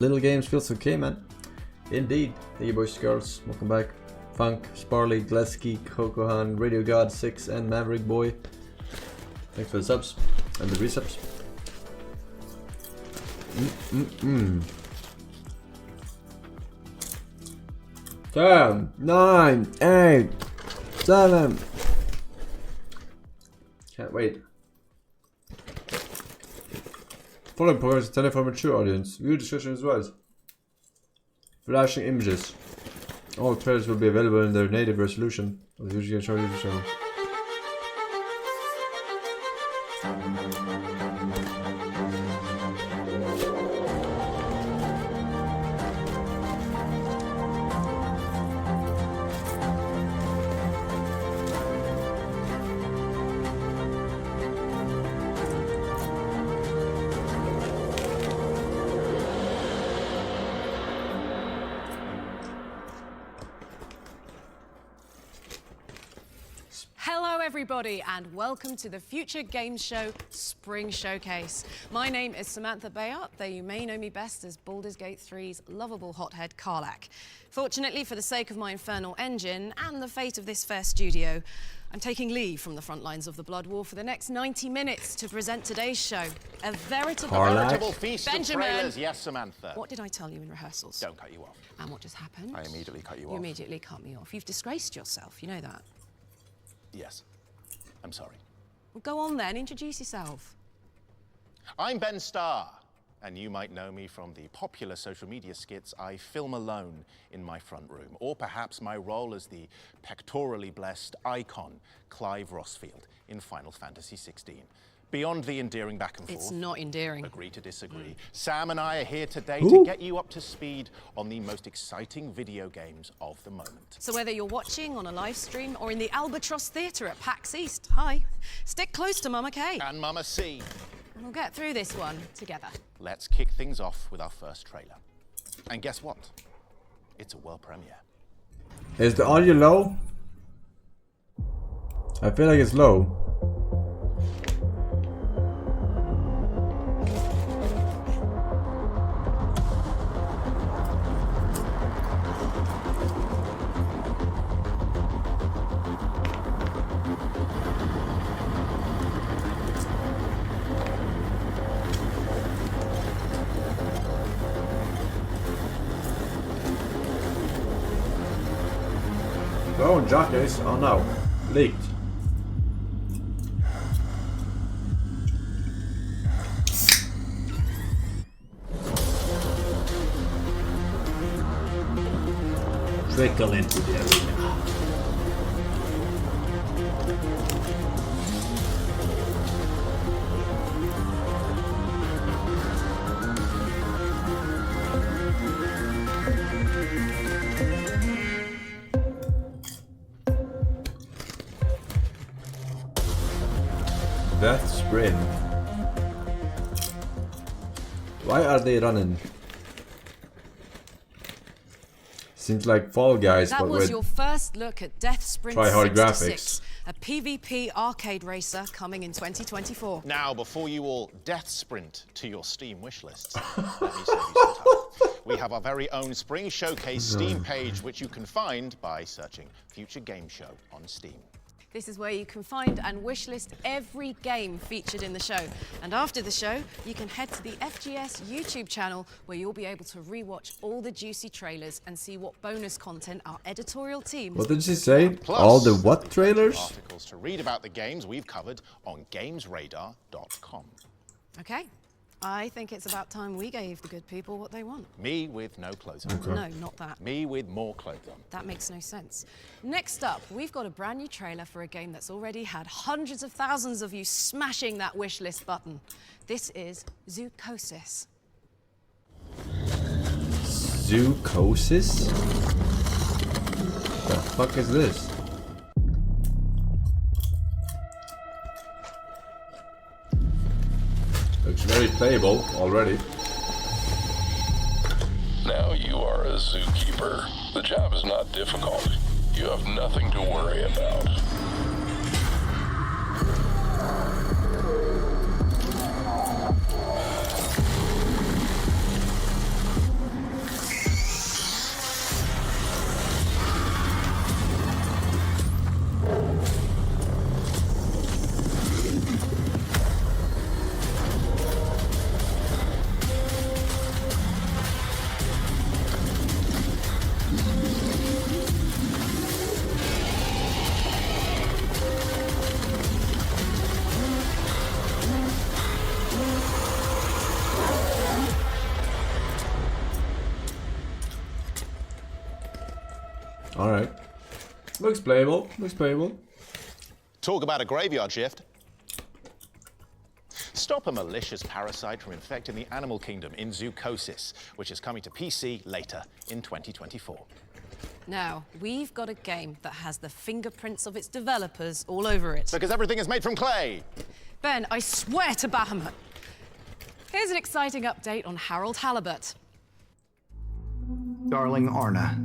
Little games feels okay, man. Indeed. Thank you, boys and girls. Welcome back. Funk, Sparley, Gleski, Kokohan, Radio God 6, and Maverick Boy. Thanks for the subs and the resubs. 10, 9, 8, 7. Can't wait. Following program is intended for a mature audience. Viewer discretion is advised. Flashing images. All trailers will be available in their native resolution. Everybody, and welcome to the Future Games Show Spring Showcase. My name is Samantha Bayard, though you may know me best as Baldur's Gate 3's lovable hothead Karlach. Fortunately, for the sake of my infernal engine and the fate of this fair studio, I'm taking leave from the front lines of the Blood War for the next 90 minutes to present today's show. A veritable feast Benjamin. of trailers, yes, Samantha. What did I tell you in rehearsals? Don't cut you off. And what just happened? I immediately cut you off. You immediately cut me off. You've disgraced yourself, you know that? Yes. I'm sorry. Well, go on then, introduce yourself. I'm Ben Starr, and you might know me from the popular social media skits I film alone in my front room, or perhaps my role as the pectorally blessed icon Clive Rossfield in Final Fantasy XVI. Beyond the endearing back and forth. It's not endearing. Agree to disagree. Sam and I are here today to get you up to speed on the most exciting video games of the moment. So whether you're watching on a live stream or in the Albatross Theatre at PAX East, hi, stick close to Mama K. And Mama C. And we'll get through this one together. Let's kick things off with our first trailer. And guess what? It's a world premiere. Is the audio low? I feel like it's low. Oh, jockeys. Oh no. Leaked. Trickle into the arena. Death Sprint. Why are they running? Seems like Fall Guys, that but was with your first look at Death Sprint try-hard 66, a PvP arcade racer coming in 2024. Now, before you all death sprint to your Steam wishlists, let me save you some time. We have our very own Spring Showcase Steam page, which you can find by searching Future Game Show on Steam. This is where you can find and wishlist every game featured in the show. And after the show, you can head to the FGS YouTube channel where you'll be able to rewatch all the juicy trailers and see what bonus content our editorial team... What did she say? Plus, all the what trailers? Articles to read about the games we've covered on gamesradar.com. Okay. I think it's about time we gave the good people what they want. Me with no clothes on. Okay. No, not that. Me with more clothes on. That makes no sense. Next up, we've got a brand new trailer for a game that's already had hundreds of thousands of you smashing that wish list button. This is Zoocosis. Zoocosis? The fuck is this? Looks very playable already. Now you are a zookeeper. The job is not difficult. You have nothing to worry about. Alright. Looks playable. Looks playable. Talk about a graveyard shift. Stop a malicious parasite from infecting the animal kingdom in Zoocosis, which is coming to PC later in 2024. Now, we've got a game that has the fingerprints of its developers all over it. Because everything is made from clay. Ben, I swear to Bahamut. Here's an exciting update on Harold Halibut. Darling Arna,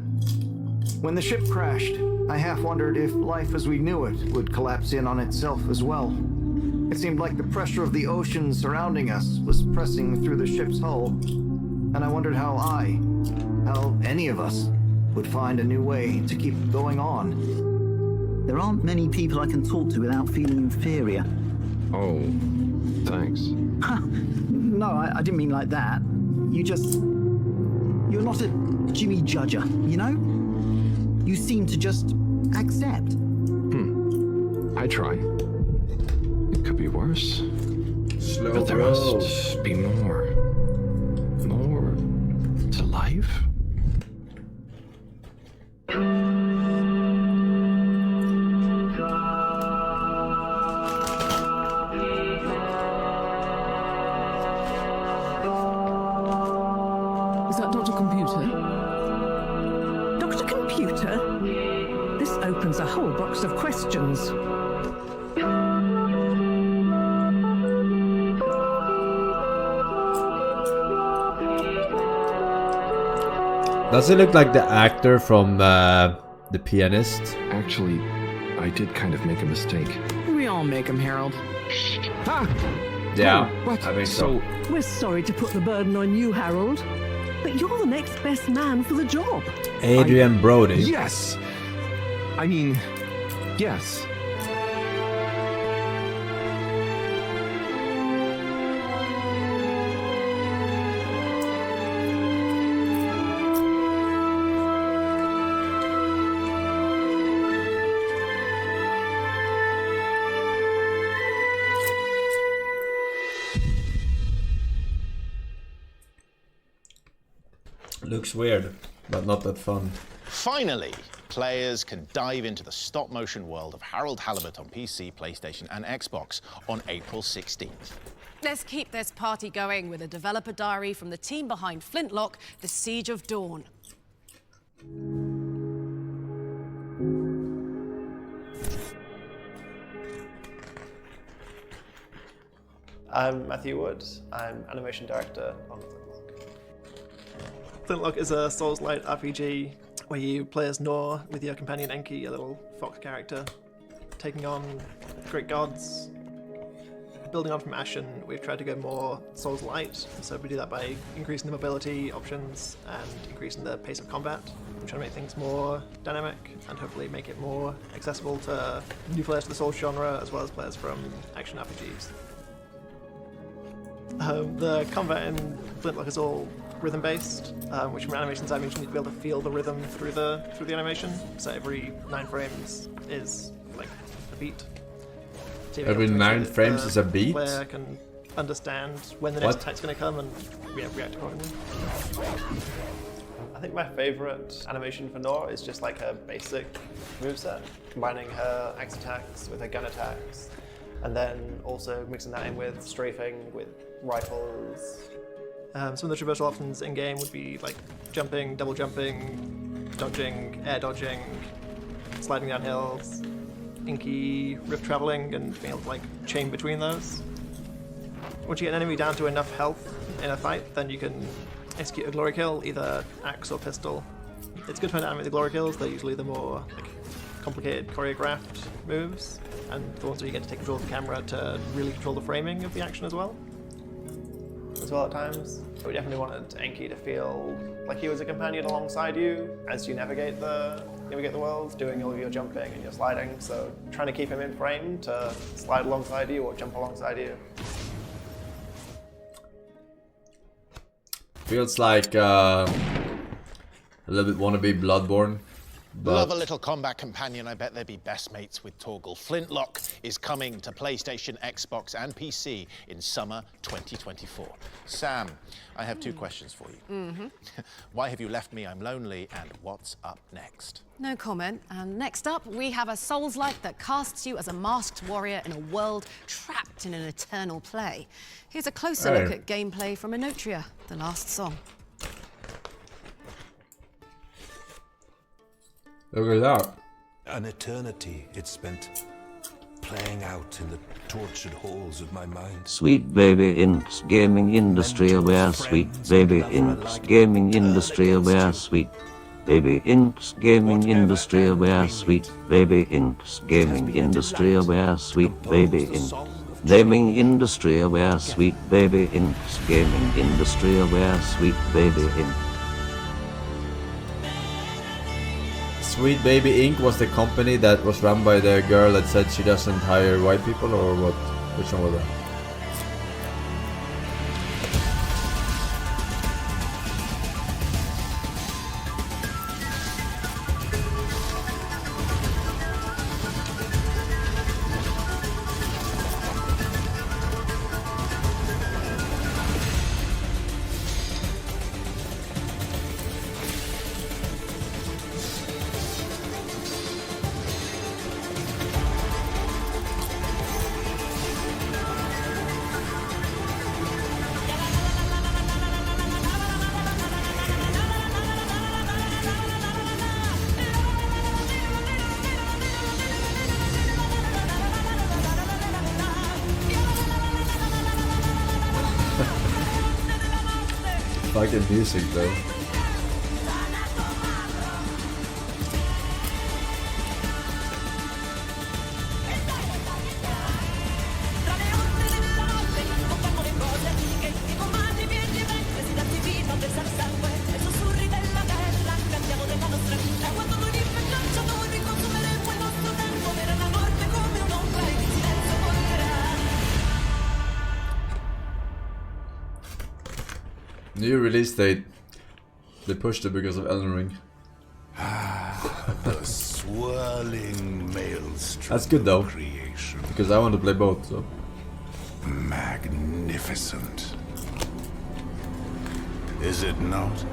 when the ship crashed, I half wondered if life as we knew it would collapse in on itself as well. It seemed like the pressure of the ocean surrounding us was pressing through the ship's hull, and I wondered how any of us would find a new way to keep going on. There aren't many people I can talk to without feeling inferior. Oh, thanks. No, I didn't mean like that. You're not a Jimmy Judger, you know? You seem to just accept. I try. It could be worse. Slow But there roll. must be more. More to life? Is that Dr. Computer? Dr. Computer? This opens a whole box of questions. Does it look like the actor from The Pianist? Actually, I did kind of make a mistake. We all make them, Harold. Ah! Yeah, Oh, what? I think so. We're sorry to put the burden on you, Harold, but you're the next best man for the job. Adrian Brody. Yes! I mean, yes. Looks weird, but not that fun. Finally, players can dive into the stop-motion world of Harold Halibut on PC, PlayStation, and Xbox on April 16th. Let's keep this party going with a developer diary from the team behind Flintlock, The Siege of Dawn. I'm Matthew Wood. I'm animation director on Flintlock. Flintlock is a Souls-like RPG where you play as Nor with your companion Enki, a little fox character, taking on great gods. Building on from Ashen, we've tried to go more Souls-light, so we do that by increasing the mobility options and increasing the pace of combat. We're trying to make things more dynamic and hopefully make it more accessible to new players to the Souls genre as well as players from action RPGs. The combat in Flintlock is all rhythm-based, which from an animation side means you need to be able to feel the rhythm through the animation. So every 9 frames is like a beat. So you're Every able to make 9 sure that frames the is a beat? Player can understand when the What? next attack's going to come and react accordingly. I think my favourite animation for Nor is just like her basic moveset, combining her axe attacks with her gun attacks, and then also mixing that in with strafing, with rifles. Some of the traversal options in-game would be like jumping, double jumping, dodging, air dodging, sliding down hills, inky rift traveling, and being able to like chain between those. Once you get an enemy down to enough health in a fight, then you can execute a glory kill, either axe or pistol. It's good to animate the glory kills, they're usually the more like, complicated choreographed moves, and the ones where you get to take control of the camera to really control the framing of the action as well at times. So we definitely wanted Enki to feel like he was a companion alongside you as you navigate the world, doing all of your jumping and your sliding, so trying to keep him in frame to slide alongside you or jump alongside you. Feels like a little bit wannabe Bloodborne, Love a little combat companion. I bet they'd be best mates with Torgal. Flintlock is coming to PlayStation, Xbox, and PC in summer 2024. Sam, I have two questions for you. Why have you left me? I'm lonely. And what's up next? No comment. And next up, we have a Souls-like that casts you as a masked warrior in a world trapped in an eternal play. Here's a closer look at gameplay from Enotria, the last song. Look at that. An eternity it spent playing out in the tortured halls of my mind. Sweet baby Inks gaming industry aware, sweet baby Inks gaming industry aware, sweet baby Inks gaming industry aware, sweet baby Inks gaming industry aware, sweet baby Inks gaming industry aware, sweet baby Inks gaming industry aware, sweet baby Inks. Sweet Baby Inc. was the company that was run by the girl that said she doesn't hire white people, or what? Which one was that? Fucking music though. New release date. They pushed it because of Elden Ring. The swirling maelstrom. That's good though, creation. because I want to play both. So Magnificent. Is it not?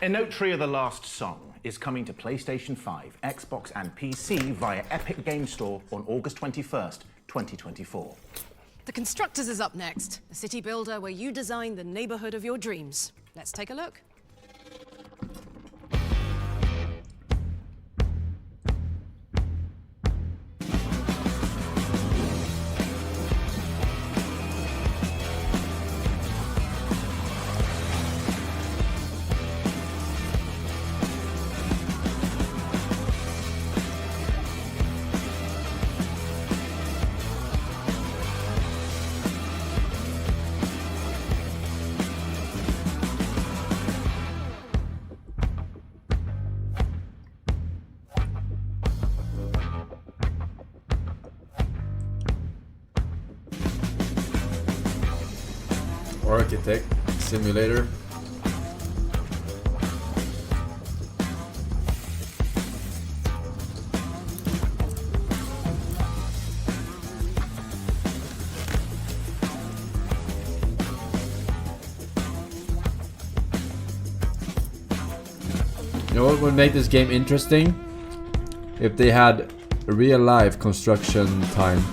Enotria the Last Song is coming to PlayStation 5, Xbox, and PC via Epic Game Store on August 21st, 2024. The Constructors is up next, a city builder where you design the neighborhood of your dreams. Let's take a look. Architect Simulator. You know what would make this game interesting? If they had real life construction time.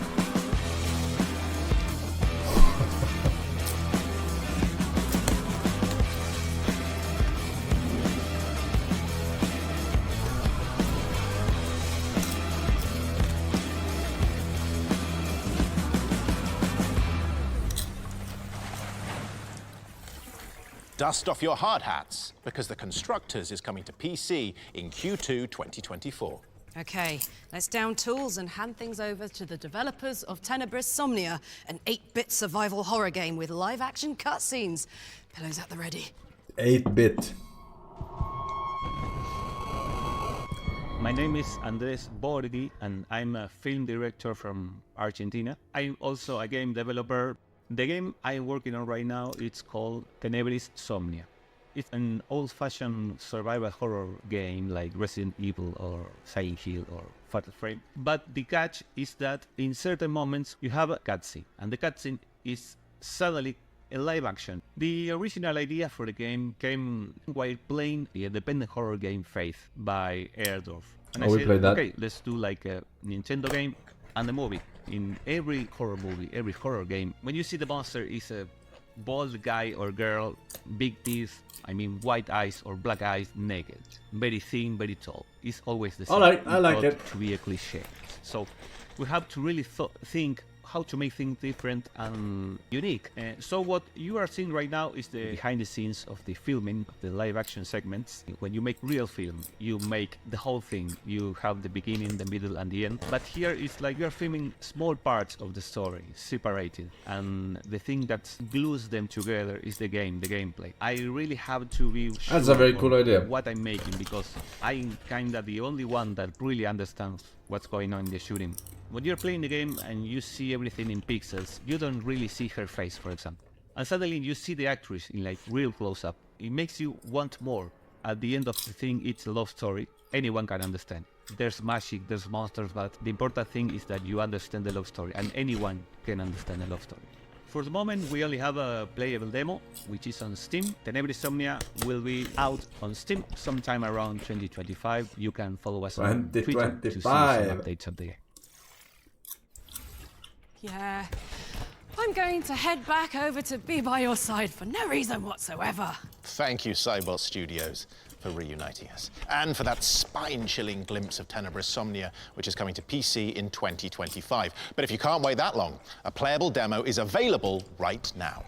Dust off your hard hats, because The Constructors is coming to PC in Q2 2024. Okay, let's down tools and hand things over to the developers of Tenebris Somnia, an 8-bit survival horror game with live-action cutscenes. Pillows at the ready. 8-bit. My name is Andres Borghi, and I'm a film director from Argentina. I'm also a game developer. The game I'm working on right now, it's called Tenebris Somnia. It's an old-fashioned survival horror game like Resident Evil or Silent Hill or Fatal Frame. But the catch is that in certain moments you have a cutscene, and the cutscene is suddenly a live action. The original idea for the game came while playing the independent horror game Faith by Airdorf. And I we said, played that. okay, let's do like a Nintendo game and a movie. In every horror movie, every horror game, when you see the monster is a bald guy or girl, big teeth, I mean white eyes or black eyes, naked, very thin, very tall. It's always the same. Alright, I like it. To be a cliche. So we have to really think how to make things different and unique. So what you are seeing right now is the behind the scenes of the filming, of the live action segments. When you make real film, you make the whole thing. You have the beginning, the middle and the end. But here it's like you're filming small parts of the story, separated. And the thing that glues them together is the game, the gameplay. I really have to be sure That's a very cool idea. what I'm making, because I'm kinda the only one that really understands what's going on in the shooting. When you're playing the game and you see everything in pixels, you don't really see her face, for example. And suddenly you see the actress in like real close-up. It makes you want more. At the end of the thing, it's a love story. Anyone can understand. There's magic, there's monsters, but the important thing is that you understand the love story, and anyone can understand a love story. For the moment, we only have a playable demo, which is on Steam. Tenebris Somnia will be out on Steam sometime around 2025. You can follow us on Twitter to see some updates of the game. Yeah. I'm going to head back over to be by your side for no reason whatsoever. Thank you, Cybot Studios, for reuniting us. And for that spine-chilling glimpse of Tenebris Somnia, which is coming to PC in 2025. But if you can't wait that long, a playable demo is available right now.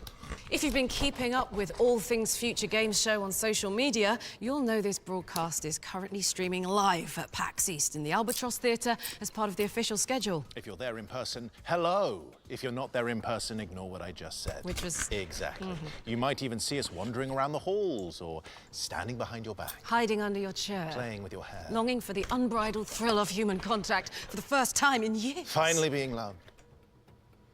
If you've been keeping up with all things Future Games Show on social media, you'll know this broadcast is currently streaming live at PAX East in the Albatross Theatre as part of the official schedule. If you're there in person, hello. If you're not there in person, ignore what I just said. Which was... Exactly. You might even see us wandering around the halls or standing behind your back. Hiding under your chair. Playing with your hair. Longing for the unbridled thrill of human contact for the first time in years. Finally being loved.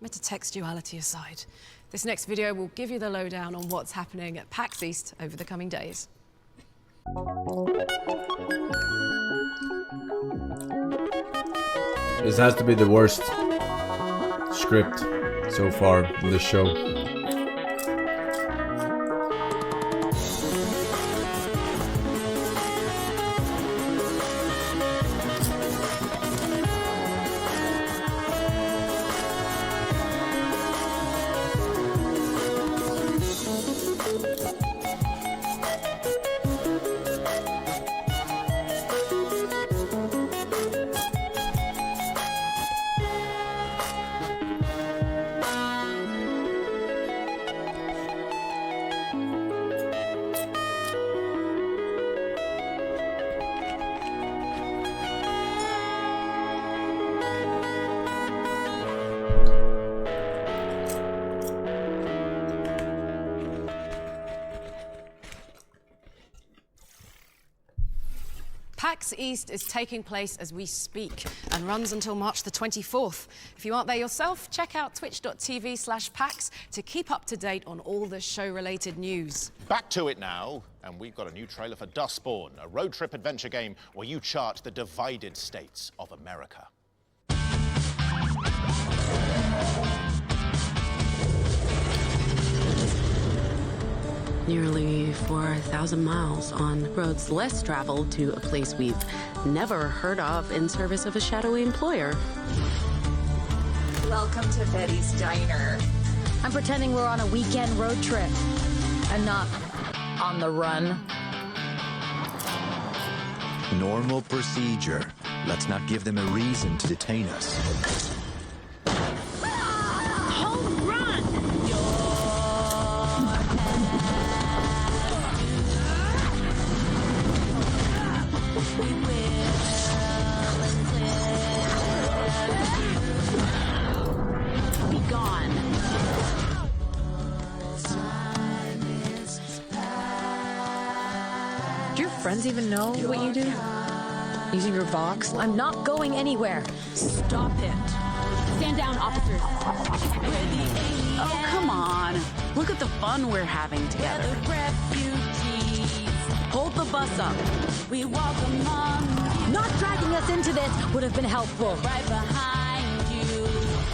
Metatextuality aside, this next video will give you the lowdown on what's happening at PAX East over the coming days. This has to be the worst script so far in the show. PAX East is taking place as we speak and runs until March the 24th. If you aren't there yourself, check out twitch.tv/PAX to keep up to date on all the show-related news. Back to it now, and we've got a new trailer for Dustborn, a road trip adventure game where you chart the divided states of America. Nearly 4,000 miles on roads less traveled to a place we've never heard of in service of a shadowy employer. Welcome to Betty's Diner. I'm pretending we're on a weekend road trip and not on the run. Normal procedure. Let's not give them a reason to detain us. Home run! Be gone. Do your friends even know what you do? Using your Vox? I'm not going anywhere. Stop it. Stand down, officers. Oh, come Look at the fun we're having together. Hold the bus up. We welcome on. Not dragging us into this would have been helpful. Right behind you.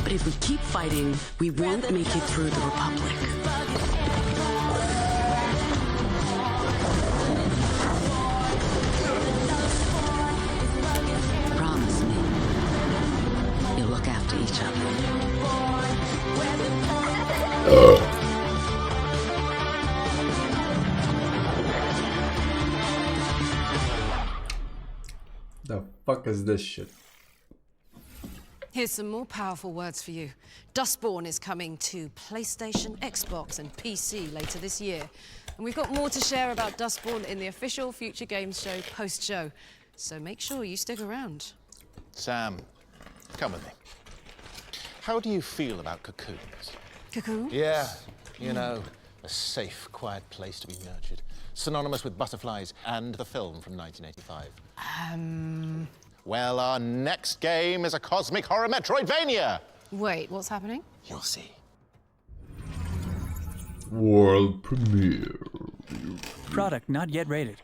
But if we keep fighting, we won't make it through the Republic. Promise me, you'll look after each other. The fuck is this shit? Here's some more powerful words for you. Dustborn is coming to PlayStation, Xbox, and PC later this year. And we've got more to share about Dustborn in the official Future Games Show post-show. So make sure you stick around. Sam, come with me. How do you feel about cocoons? Cocoon? Yeah, you know, a safe, quiet place to be nurtured. Synonymous with butterflies and the film from 1985. Well, our next game is a cosmic horror Metroidvania. Wait, what's happening? You'll see. World premiere. Product not yet rated.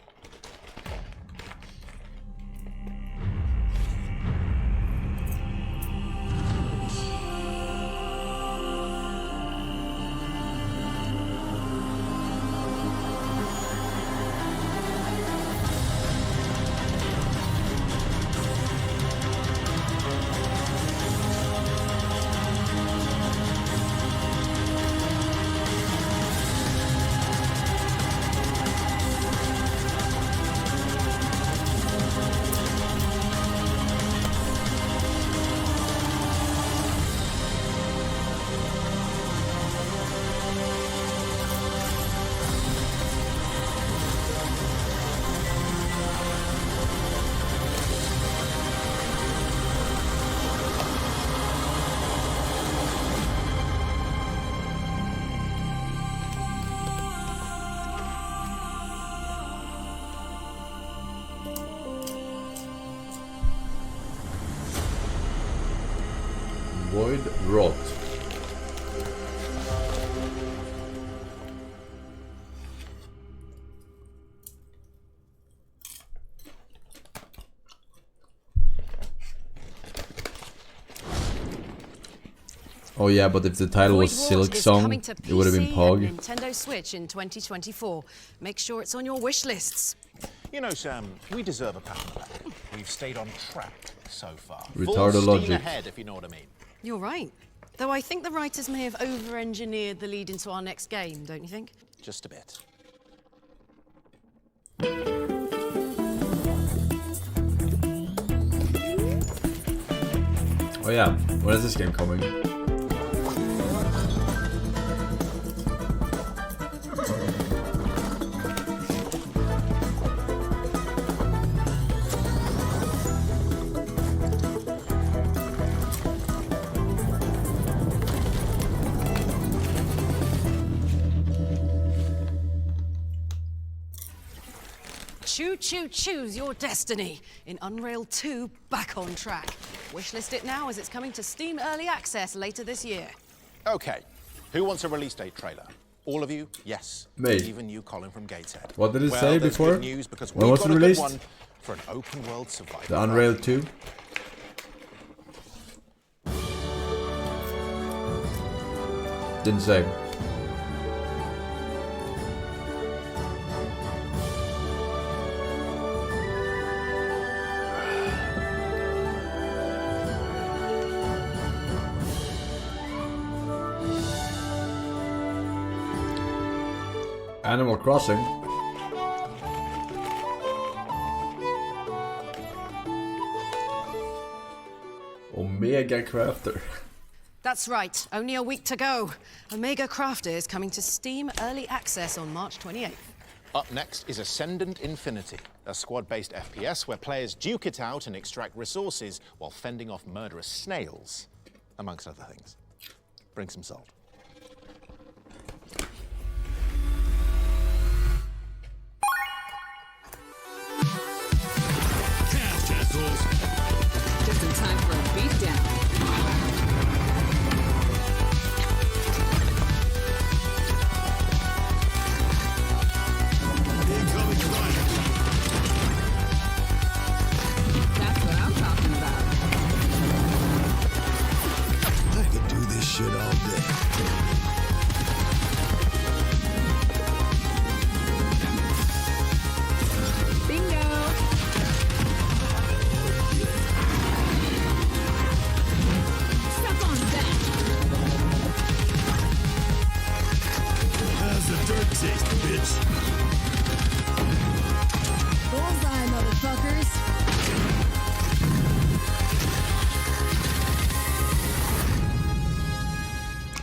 Void Rot. Oh yeah, but if the title was Silk Song, it would have been Pog. Nintendo Switch in 2024. Make sure it's on your wish lists. You know, Sam, we deserve a pat on the back. We've stayed on track so far. Retarded Full logic. steam ahead, if you know what I mean. You're right. Though I think the writers may have over-engineered the lead into our next game, don't you think? Just a bit. Oh yeah, when is this game coming? Choose your destiny in Unreal 2 back on track. Wishlist it now as it's coming to Steam Early Access later this year. Okay, who wants a release date trailer? All of you? Yes. Me. Even you, Colin from Gateshead. What did it well, say there's before? Good news because When we've was got it a good released? one for an open world survival. The Unreal 2? Didn't say. Animal Crossing. Omega Crafter. That's right, only a week to go. Omega Crafter is coming to Steam Early Access on March 28th. Up next is Ascendant Infinity, a squad-based FPS where players duke it out and extract resources while fending off murderous snails, amongst other things. Bring some salt. Just in time for a beatdown.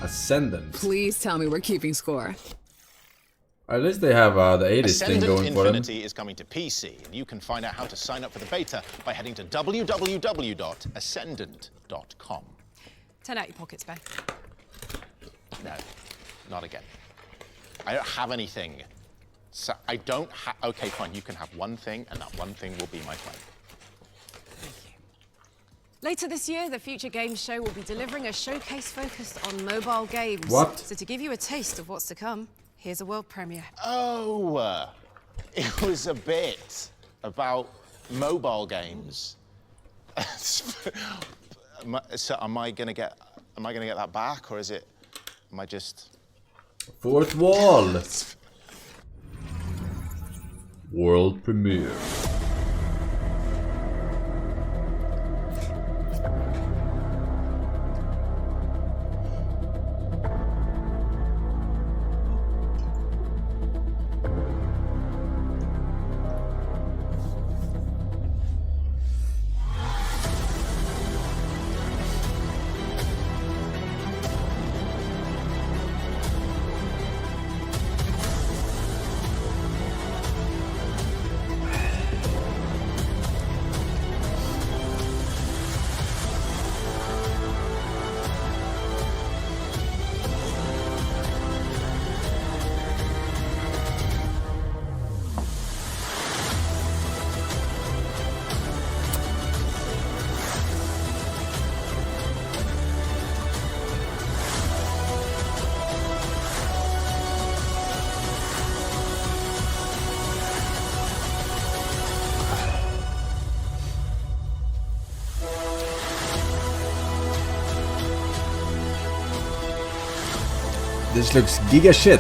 Ascendant. Please tell me we're keeping score. At least they have the 80s thing Ascendant going for them. Infinity is coming to PC, and you can find out how to sign up for the beta by heading to www.ascendant.com. 10 out your pockets, Ben. No, not again. I don't have anything. So I don't have. Okay, fine. You can have one thing, and that one thing will be my phone. Later this year, the Future Games Show will be delivering a showcase focused on mobile games. What? So to give you a taste of what's to come, here's a world premiere. Oh, it was a bit about mobile games. So am I gonna get that back, or am I just Fourth wall. World premiere. This looks giga shit.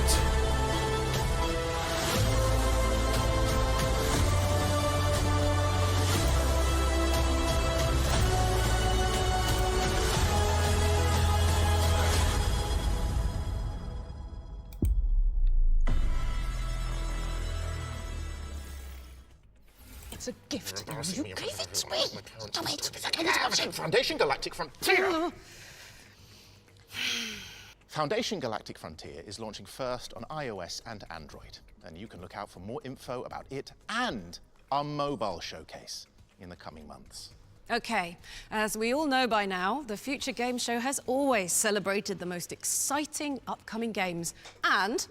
It's a gift. You gave it to me. Stop it. Foundation Galactic Frontier? Foundation Galactic Frontier is launching first on iOS and Android, and you can look out for more info about it and our mobile showcase in the coming months. Okay, as we all know by now, the Future Games Show has always celebrated the most exciting upcoming games. And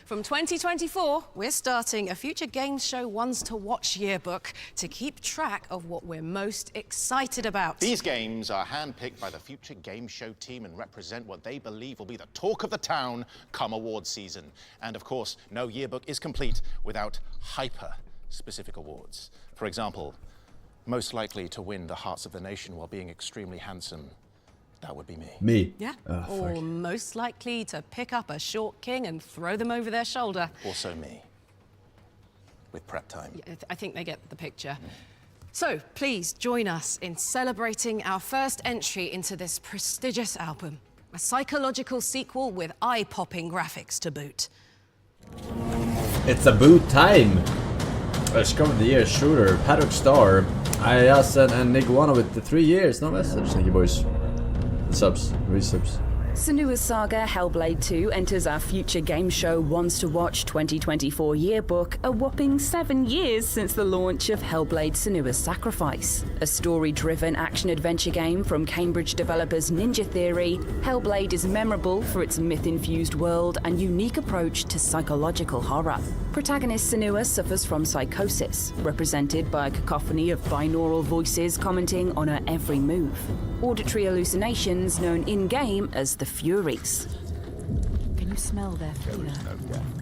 from 2024, we're starting a Future Games Show Ones to Watch yearbook to keep track of what we're most excited about. These games are handpicked by the Future Games Show team and represent what they believe will be the talk of the town come awards season. And of course, no yearbook is complete without hyper-specific awards. For example, most likely to win the hearts of the nation while being extremely handsome. That would be me. Me? Yeah. Oh, or fuck. most likely to pick up a short king and throw them over their shoulder. Also me. With prep time. Yeah, I think they get the picture. So please join us in celebrating our first entry into this prestigious album. A psychological sequel with eye-popping graphics to boot. It's a boot time. Discovered the year shooter, Paddock Star, Ayasen and Niguana with the 3 years. No message. Thank you, boys. Subs, resubs. Senua's Saga Hellblade 2 enters our Future Game Show Ones to Watch 2024 yearbook a whopping 7 years since the launch of Hellblade Senua's Sacrifice. A story-driven action-adventure game from Cambridge developers Ninja Theory, Hellblade is memorable for its myth-infused world and unique approach to psychological horror. Protagonist Senua suffers from psychosis, represented by a cacophony of binaural voices commenting on her every move. Auditory hallucinations known in-game as the Furies. Can you smell their fear?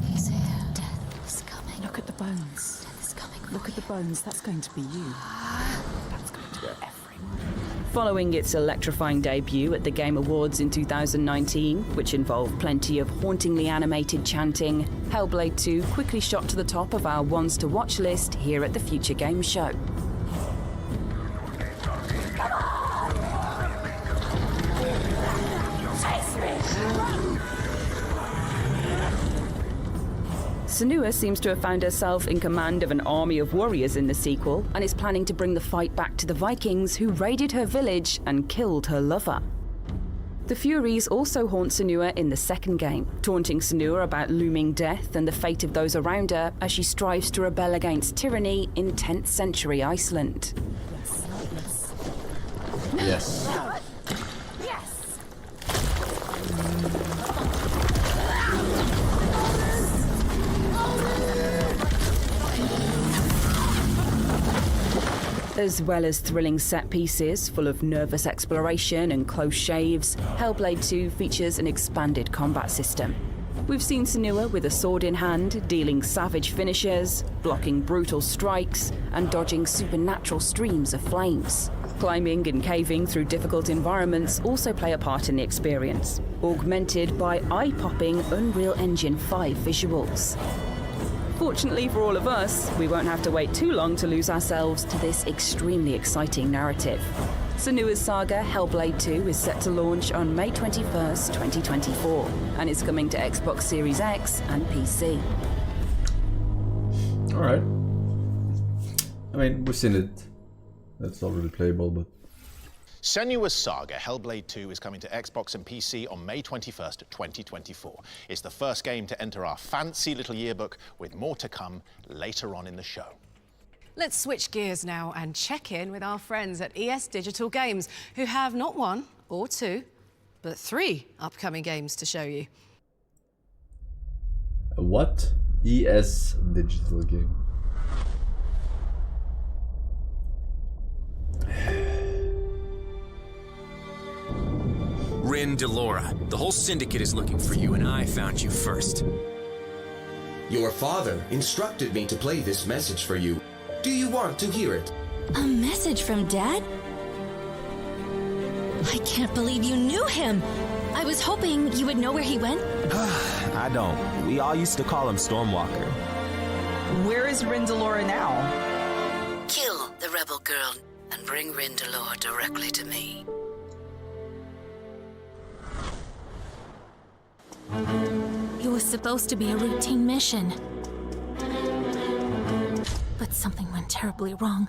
He's here. Death is coming. Look at the bones. Death is coming. Look at the bones. That's going to be you. That's going to be everyone. Following its electrifying debut at the Game Awards in 2019, which involved plenty of hauntingly animated chanting, Hellblade 2 quickly shot to the top of our Ones to Watch list here at the Future Games Show. Senua seems to have found herself in command of an army of warriors in the sequel and is planning to bring the fight back to the Vikings who raided her village and killed her lover. The Furies also haunt Senua in the second game, taunting Senua about looming death and the fate of those around her as she strives to rebel against tyranny in 10th century Iceland. Yes. As well as thrilling set pieces full of nervous exploration and close shaves, Hellblade 2 features an expanded combat system. We've seen Senua with a sword in hand, dealing savage finishes, blocking brutal strikes, and dodging supernatural streams of flames. Climbing and caving through difficult environments also play a part in the experience, augmented by eye-popping Unreal Engine 5 visuals. Fortunately for all of us, we won't have to wait too long to lose ourselves to this extremely exciting narrative. Senua's saga Hellblade 2 is set to launch on May 21st, 2024, and is coming to Xbox Series X and PC. Alright. I mean, we've seen it. That's not really playable, but... Senua's Saga Hellblade 2 is coming to Xbox and PC on May 21st, 2024. It's the first game to enter our fancy little yearbook, with more to come later on in the show. Let's switch gears now and check in with our friends at ES Digital Games, who have not one or two, but 3 upcoming games to show you. What? ES Digital Game. Rin Delora, the whole syndicate is looking for you, and I found you first. Your father instructed me to play this message for you. Do you want to hear it? A message from Dad? I can't believe you knew him. I was hoping you would know where he went. I don't. We all used to call him Stormwalker. Where is Rin Delora now? Kill the rebel girl and bring Rin Delora directly to me. It was supposed to be a routine mission. But something went terribly wrong.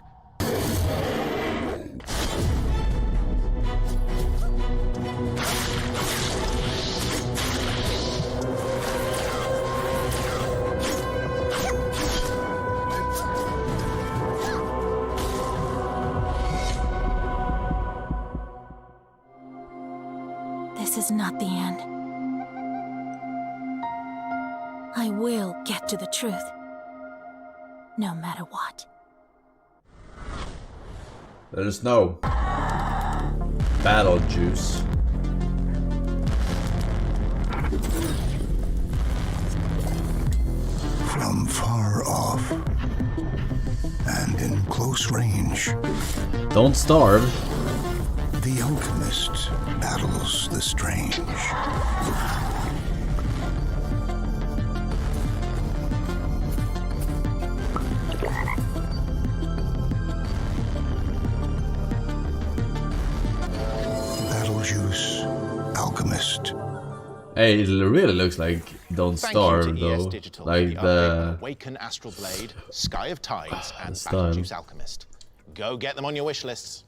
This is not the end. I will get to the truth, no matter what. Let us know. Battle juice. From far off and in close range, don't starve. The alchemist battles the strange. Juice, alchemist. Hey, it really looks like Don't Starve though. Digital, like the Awaken Astral Blade, Sky of Tides, and style. Battlejuice Alchemist. Go get them on your wish lists.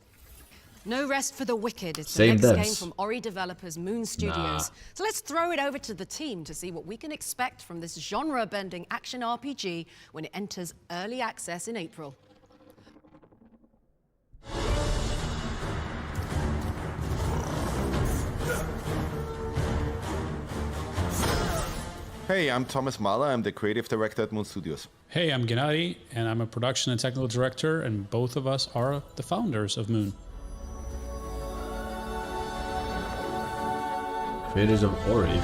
No Rest for the Wicked is the Same next devs. game from Ori developers Moon Studios. So let's throw it over to the team to see what we can expect from this genre-bending action RPG when it enters early access in April. Hey, I'm Thomas Mahler. I'm the creative director at Moon Studios. Hey, I'm Gennady, and I'm a production and technical director, and both of us are the founders of Moon. Creators of Ori.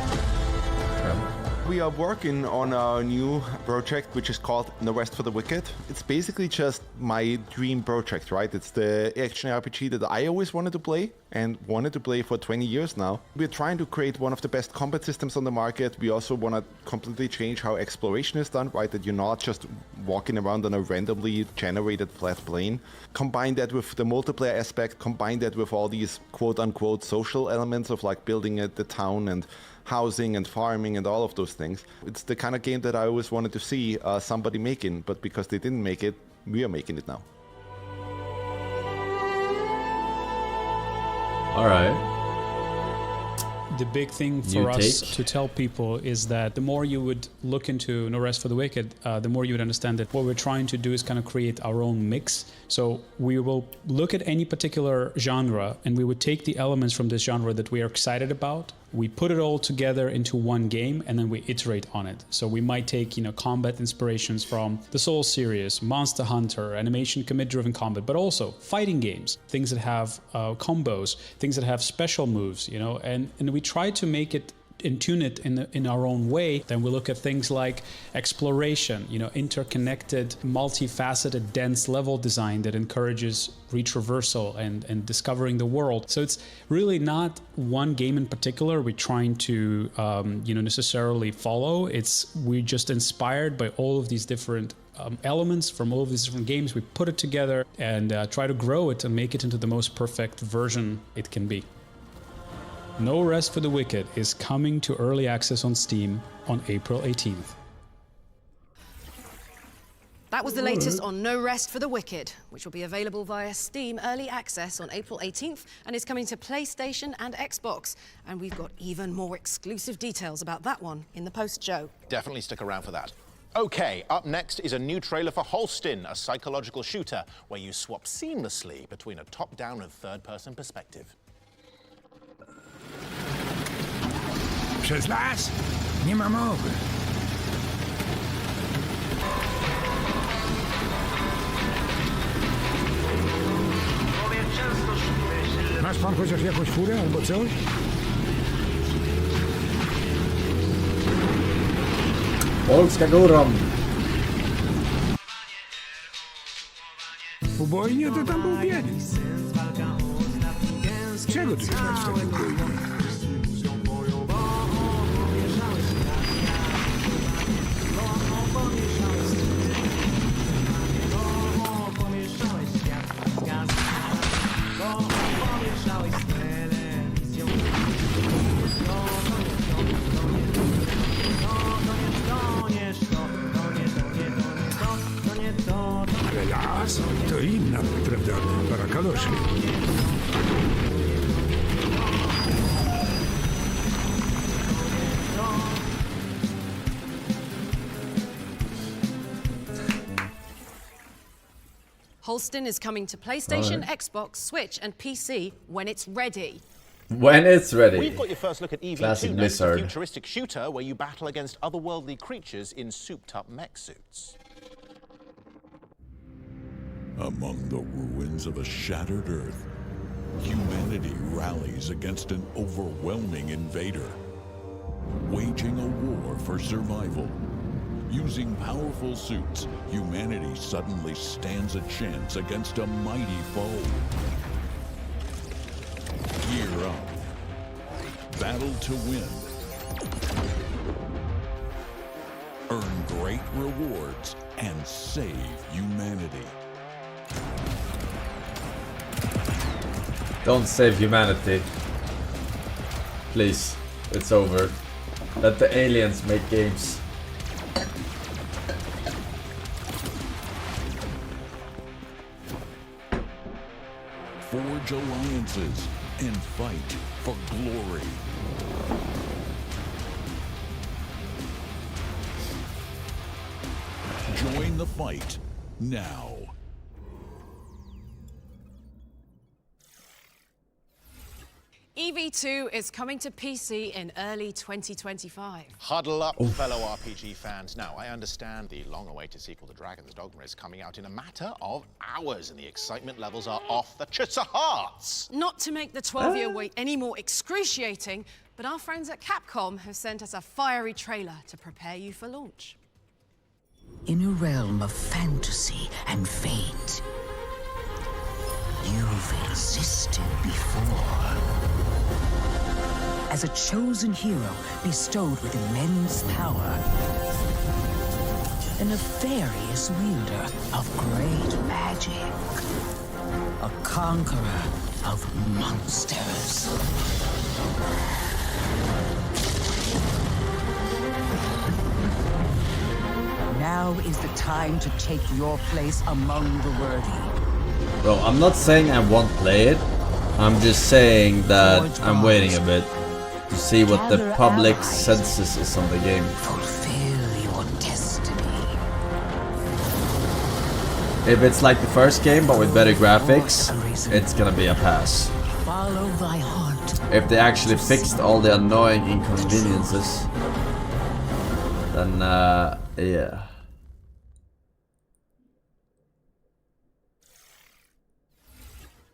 We are working on a new project which is called No Rest for the Wicked. It's basically just my dream project, right? It's the action RPG that I always wanted to play and wanted to play for 20 years now. We're trying to create one of the best combat systems on the market. We also want to completely change how exploration is done, right? That you're not just walking around on a randomly generated flat plane. Combine that with the multiplayer aspect, combine that with all these quote-unquote social elements of like building the town and housing and farming and all of those things. It's the kind of game that I always wanted to see somebody making, but because they didn't make it, we are making it now. Alright. The big thing for us to tell people is that the more you would look into No Rest for the Wicked, the more you would understand that what we're trying to do is kind of create our own mix. So we will look at any particular genre and we would take the elements from this genre that we are excited about. We put it all together into one game and then we iterate on it. So we might take, combat inspirations from the Soul series, Monster Hunter, animation commit-driven combat, but also fighting games, things that have combos, things that have special moves, and we try to make it and tune it in our own way. Then we look at things like exploration, interconnected, multifaceted, dense level design that encourages retraversal and discovering the world. So it's really not one game in particular we're trying to necessarily follow. We're just inspired by all of these different elements from all of these different games. We put it together and try to grow it and make it into the most perfect version it can be. No Rest for the Wicked is coming to early access on Steam on April 18th. That was the latest on No Rest for the Wicked, which will be available via Steam Early Access on April 18th and is coming to PlayStation and Xbox. And we've got even more exclusive details about that one in the post-show. Definitely stick around for that. Okay, up next is a new trailer for Forsen, a psychological shooter where you swap seamlessly between a top-down and third-person perspective. Przez las? Nie ma mowy. Masz pan chociaż jakąś furę albo coś? Polska górą! Ubojnie to tam był bieg. Czego tu jechać w takim ubojnie? Ale las to inna, prawda, para kaloszy. Forsen is coming to PlayStation, Xbox, Switch and PC when it's ready. When it's ready. We've got your first look at EV2 next, a futuristic shooter where you battle against otherworldly creatures in souped-up mech suits. Among the ruins of a shattered Earth, humanity rallies against an overwhelming invader, waging a war for survival. Using powerful suits, humanity suddenly stands a chance against a mighty foe. Gear up. Battle to win. Earn great rewards and save humanity. Don't save humanity. Please, it's over. Let the aliens make games. Forge alliances and fight for glory. Join the fight now. EV2 is coming to PC in early 2025. Huddle up, fellow RPG fans. Now, I understand the long-awaited sequel to Dragon's Dogma is coming out in a matter of hours, and the excitement levels are off the hearts. Not to make the 12-year wait any more excruciating, but our friends at Capcom have sent us a fiery trailer to prepare you for launch. In a realm of fantasy and fate, you've existed before. As a chosen hero bestowed with immense power, a nefarious wielder of great magic, a conqueror of monsters. Now is the time to take your place among the worthy. Bro, I'm not saying I won't play it. I'm just saying that I'm waiting a bit. to see what the public census is on the game. Fulfill your destiny. If it's like the first game but with better graphics, it's gonna be a pass. Follow thy heart. If they actually fixed all the annoying inconveniences, then yeah.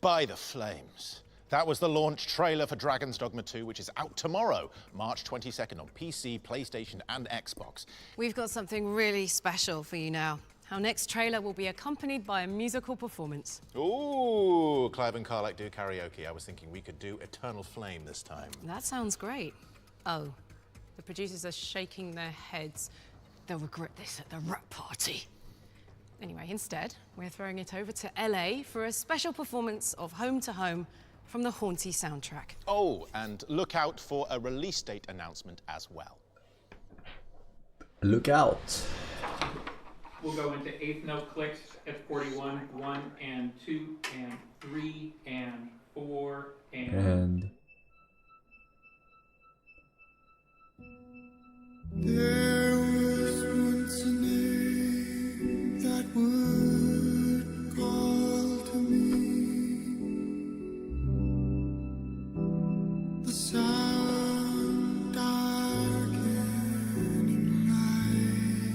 By the flames. That was the launch trailer for Dragon's Dogma 2, which is out tomorrow, March 22nd on PC, PlayStation, and Xbox. We've got something really special for you now. Our next trailer will be accompanied by a musical performance. Ooh, Clive and Karlak do karaoke. I was thinking we could do Eternal Flame this time. That sounds great. Oh, the producers are shaking their heads. They'll regret this at the rap party. Anyway, instead, we're throwing it over to LA for a special performance of Home to Home from the Haunty soundtrack. Oh, and look out for a release date announcement as well. Look out. We'll go into eighth note clicks at 41, 1 and 2 and 3 and 4 and... There was once a name that would call to me. The sound darkening lights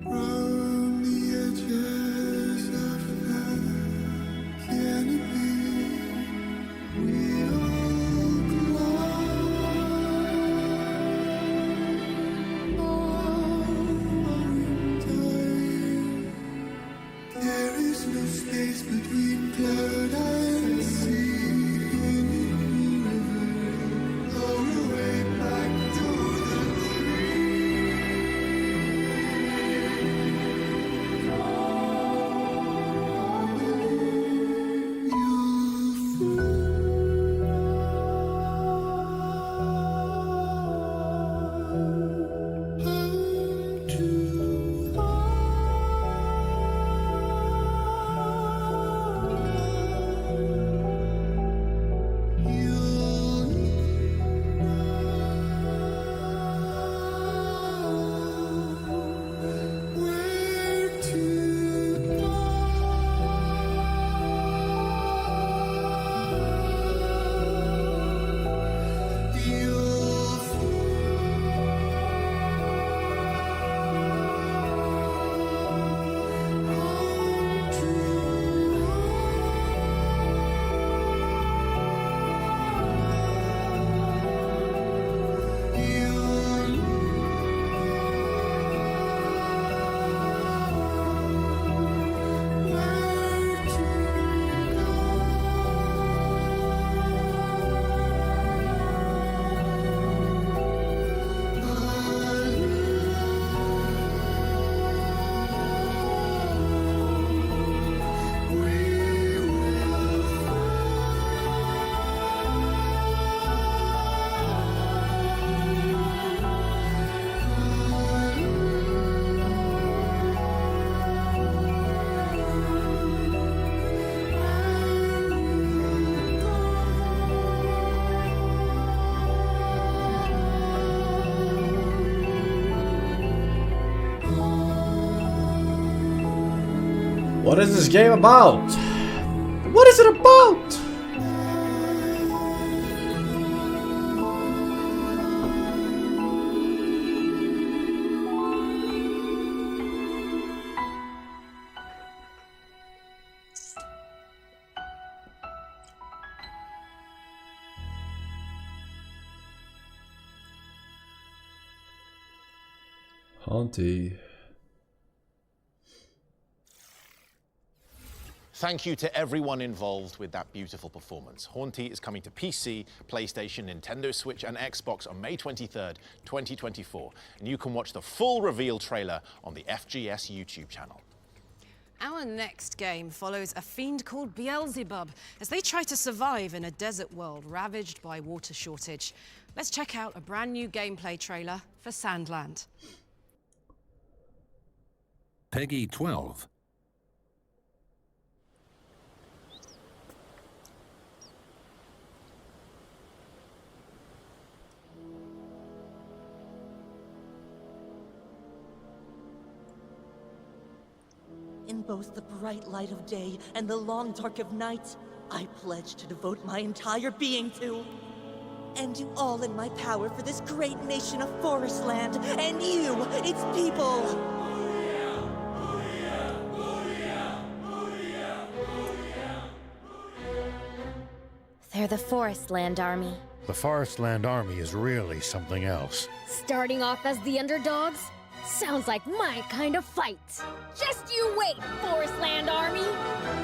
round the edges of the canopy. We all there is no space between cloud and sea. Blow away back to the What is this game about? What is it about? Haunty. Thank you to everyone involved with that beautiful performance. Haunty is coming to PC, PlayStation, Nintendo Switch, and Xbox on May 23rd, 2024. And you can watch the full reveal trailer on the FGS YouTube channel. Our next game follows a fiend called Beelzebub as they try to survive in a desert world ravaged by water shortage. Let's check out a brand new gameplay trailer for Sandland. Peggy 12. both the bright light of day and the long dark of night, I pledge to devote my entire being to. And do all in my power for this great nation of Forest Land and you, its people. They're the Forest Land Army. The Forest Land Army is really something else. Starting off as the underdogs? Sounds like my kind of fight. Just you wait, Forest Land Army.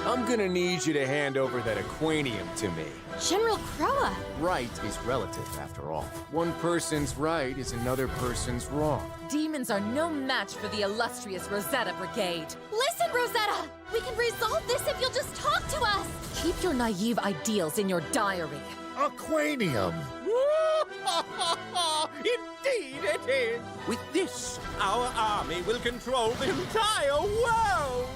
I'm gonna need you to hand over that aquanium to me. General Croa. Right is relative, after all. One person's right is another person's wrong. Demons are no match for the illustrious Rosetta Brigade. Listen, Rosetta! We can resolve this if you'll just talk to us! Keep your naive ideals in your diary. Aquanium! Indeed it is! With this, our army will control the entire world!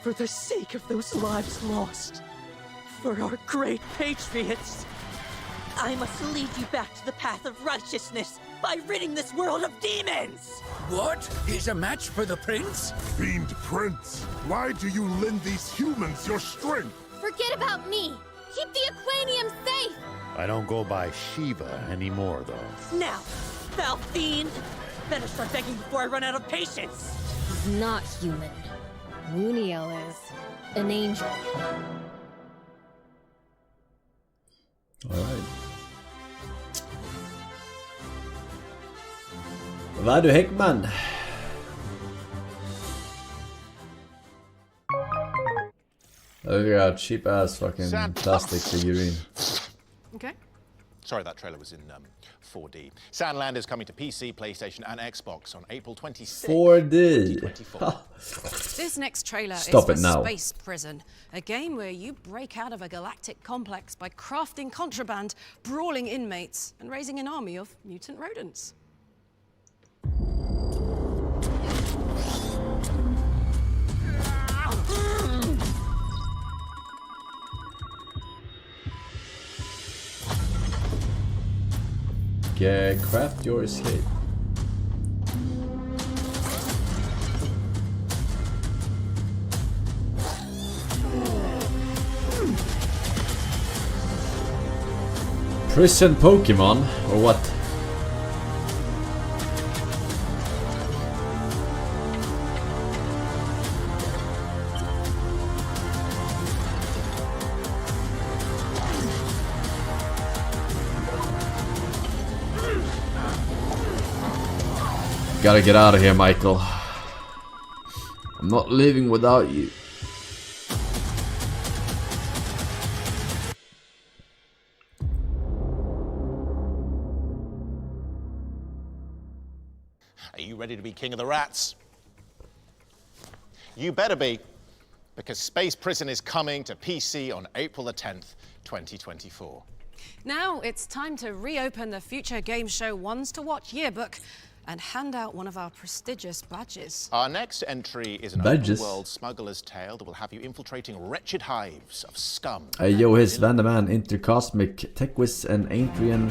For the sake of those lives lost, for our great patriots, I must lead you back to the path of righteousness by ridding this world of demons! What? He's a match for the prince? Fiend prince, why do you lend these humans your strength? Forget about me! Keep the aquanium safe! I don't go by Shiva anymore, though. Now, foul fiend! Better start begging before I run out of patience! He's not human. Wuniel is an angel. Alright. Vad är du, Häckman? Oh, we got cheap ass fucking plastic figurine. Okay. Sorry, that trailer was in 4D. Sandland is coming to PC, PlayStation, and Xbox on April 26th. 4D. 2024. This next trailer Stop is it for now. Space Prison, a game where you break out of a galactic complex by crafting contraband, brawling inmates, and raising an army of mutant rodents. Craft your escape. Prison Pokemon, or what? Gotta get out of here, Michael. I'm not living without you. Are you ready to be king of the rats? You better be, because Space Prison is coming to PC on April the 10th, 2024. Now it's time to reopen the Future Game Show Ones to Watch yearbook and hand out one of our prestigious badges. Our next entry is an Badges. open-world smuggler's tale that will have you infiltrating wretched hives of scum. Yo, his Vanderman, Intercosmic, Techwiz, and Adrian,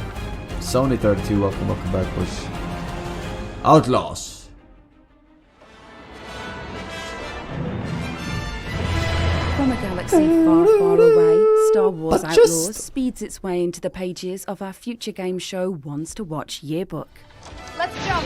Sony 32, welcome back, boys. Outlaws. From a galaxy far, far away, Star Wars But Outlaws just- speeds its way into the pages of our Future Game Show Ones to Watch yearbook. Let's jump!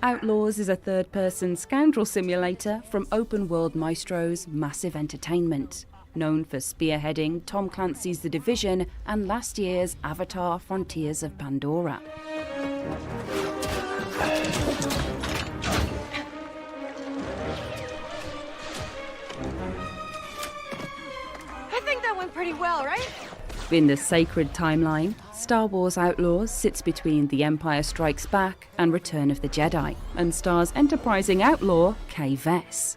Outlaws is a third-person scoundrel simulator from Open World Maestro's Massive Entertainment, known for spearheading Tom Clancy's The Division and last year's Avatar: Frontiers of Pandora. I think that went pretty well, right? In the sacred timeline, Star Wars Outlaws sits between The Empire Strikes Back and Return of the Jedi, and stars enterprising outlaw Kay Vess.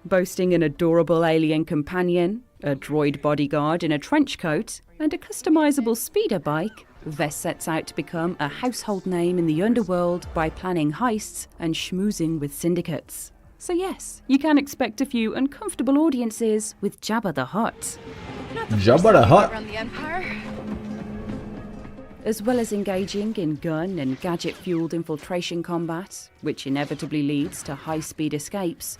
Boasting an adorable alien companion, a droid bodyguard in a trench coat, and a customizable speeder bike, Vess sets out to become a household name in the underworld by planning heists and schmoozing with syndicates. So yes, you can expect a few uncomfortable audiences with Jabba the Hutt. Jabba the Hutt. Around the Empire. as well as engaging in gun and gadget-fueled infiltration combat, which inevitably leads to high-speed escapes.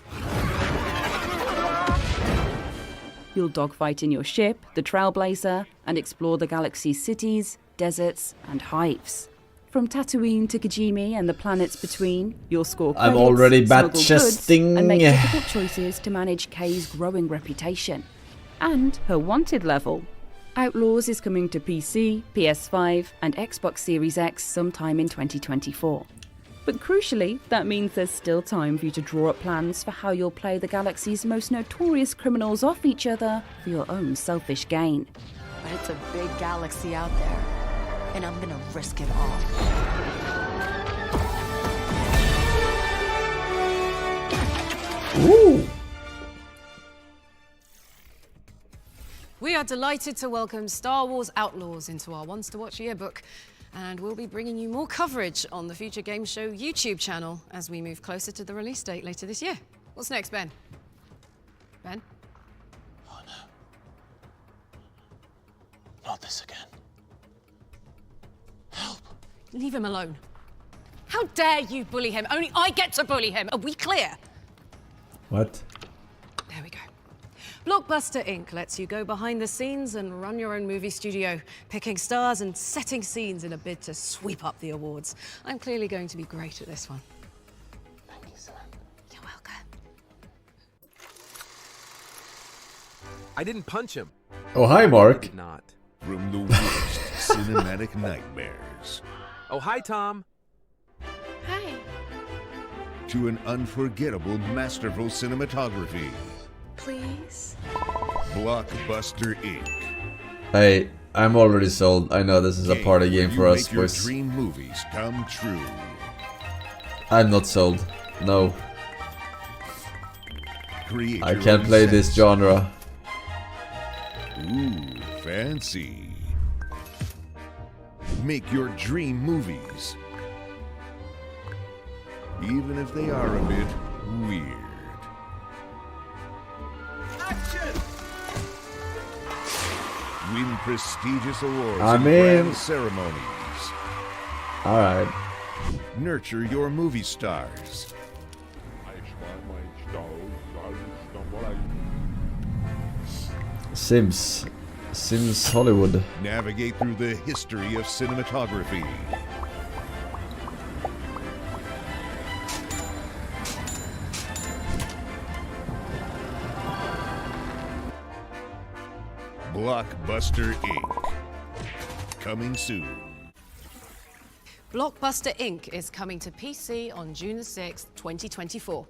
You'll dogfight in your ship, the Trailblazer, and explore the galaxy's cities, deserts, and hives. From Tatooine to Kijimi and the planets between, you'll score credits, I'm already smuggle bad goods, and make chesting. difficult choices to manage Kay's growing reputation. And her wanted level. Outlaws is coming to PC, PS5, and Xbox Series X sometime in 2024. But crucially, that means there's still time for you to draw up plans for how you'll play the galaxy's most notorious criminals off each other for your own selfish gain. But it's a big galaxy out there, and I'm gonna risk it all. Ooh. We are delighted to welcome Star Wars Outlaws into our Ones to Watch yearbook, and we'll be bringing you more coverage on the Future Game Show YouTube channel as we move closer to the release date later this year. What's next, Ben? Ben? Oh no. Not this again. Help! Leave him alone. How dare you bully him? Only I get to bully him. Are we clear? What? There we go. Blockbuster Inc. lets you go behind the scenes and run your own movie studio, picking stars and setting scenes in a bid to sweep up the awards. I'm clearly going to be great at this one. Thank you, Samantha. You're welcome. I didn't punch him. Oh, hi, Mark. I did not. From the worst cinematic nightmares Oh, hi, Tom. Hey. to an unforgettable, masterful cinematography. Please? Blockbuster Inc. Hey, I'm already sold. I know this is a party game for us, Make your boys. dream movies come true. I'm not sold. No. Create I your can't own play sets. this genre. Ooh, fancy. Make your dream movies. Even if they are a bit weird. Action! Win prestigious awards I and mean- grand ceremonies. Alright. Nurture your movie stars. Sims Hollywood. Navigate through the history of cinematography. Blockbuster Inc. Coming soon. Blockbuster Inc. is coming to PC on June the 6th, 2024.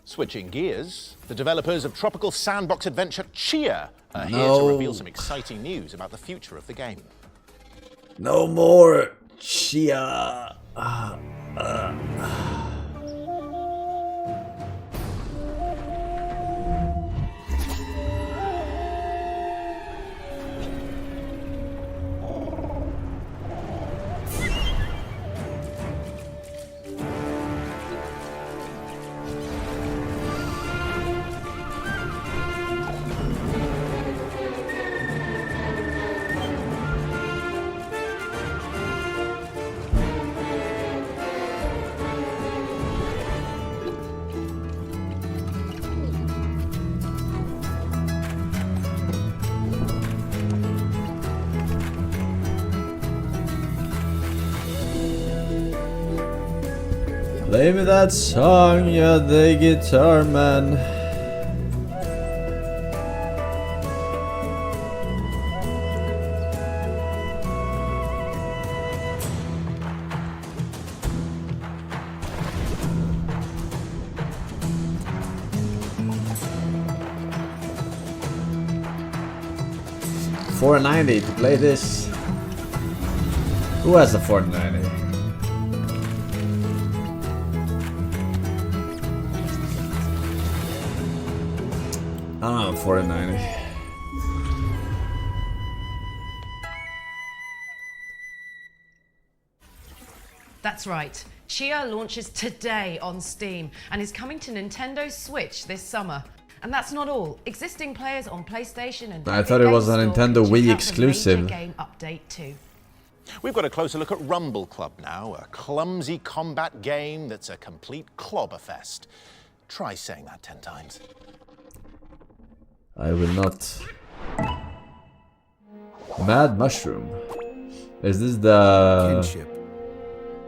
Switching gears, the developers of tropical sandbox adventure Chia are here No. to reveal some exciting news about the future of the game. No more Chia. Play me that song, yeah, the guitar man. $4.90 to play this. Who has a $4.90? I don't know, $4.90. That's right. Chia launches today on Steam and is coming to Nintendo Switch this summer. And that's not all. Existing players on PlayStation and I thought it was a Game Store Nintendo can check Wii out the exclusive. major game update too. We've got a closer look at Rumble Club now, a clumsy combat game that's a complete clobberfest. Try saying that 10 times. I will not. Mad Mushroom. Is this the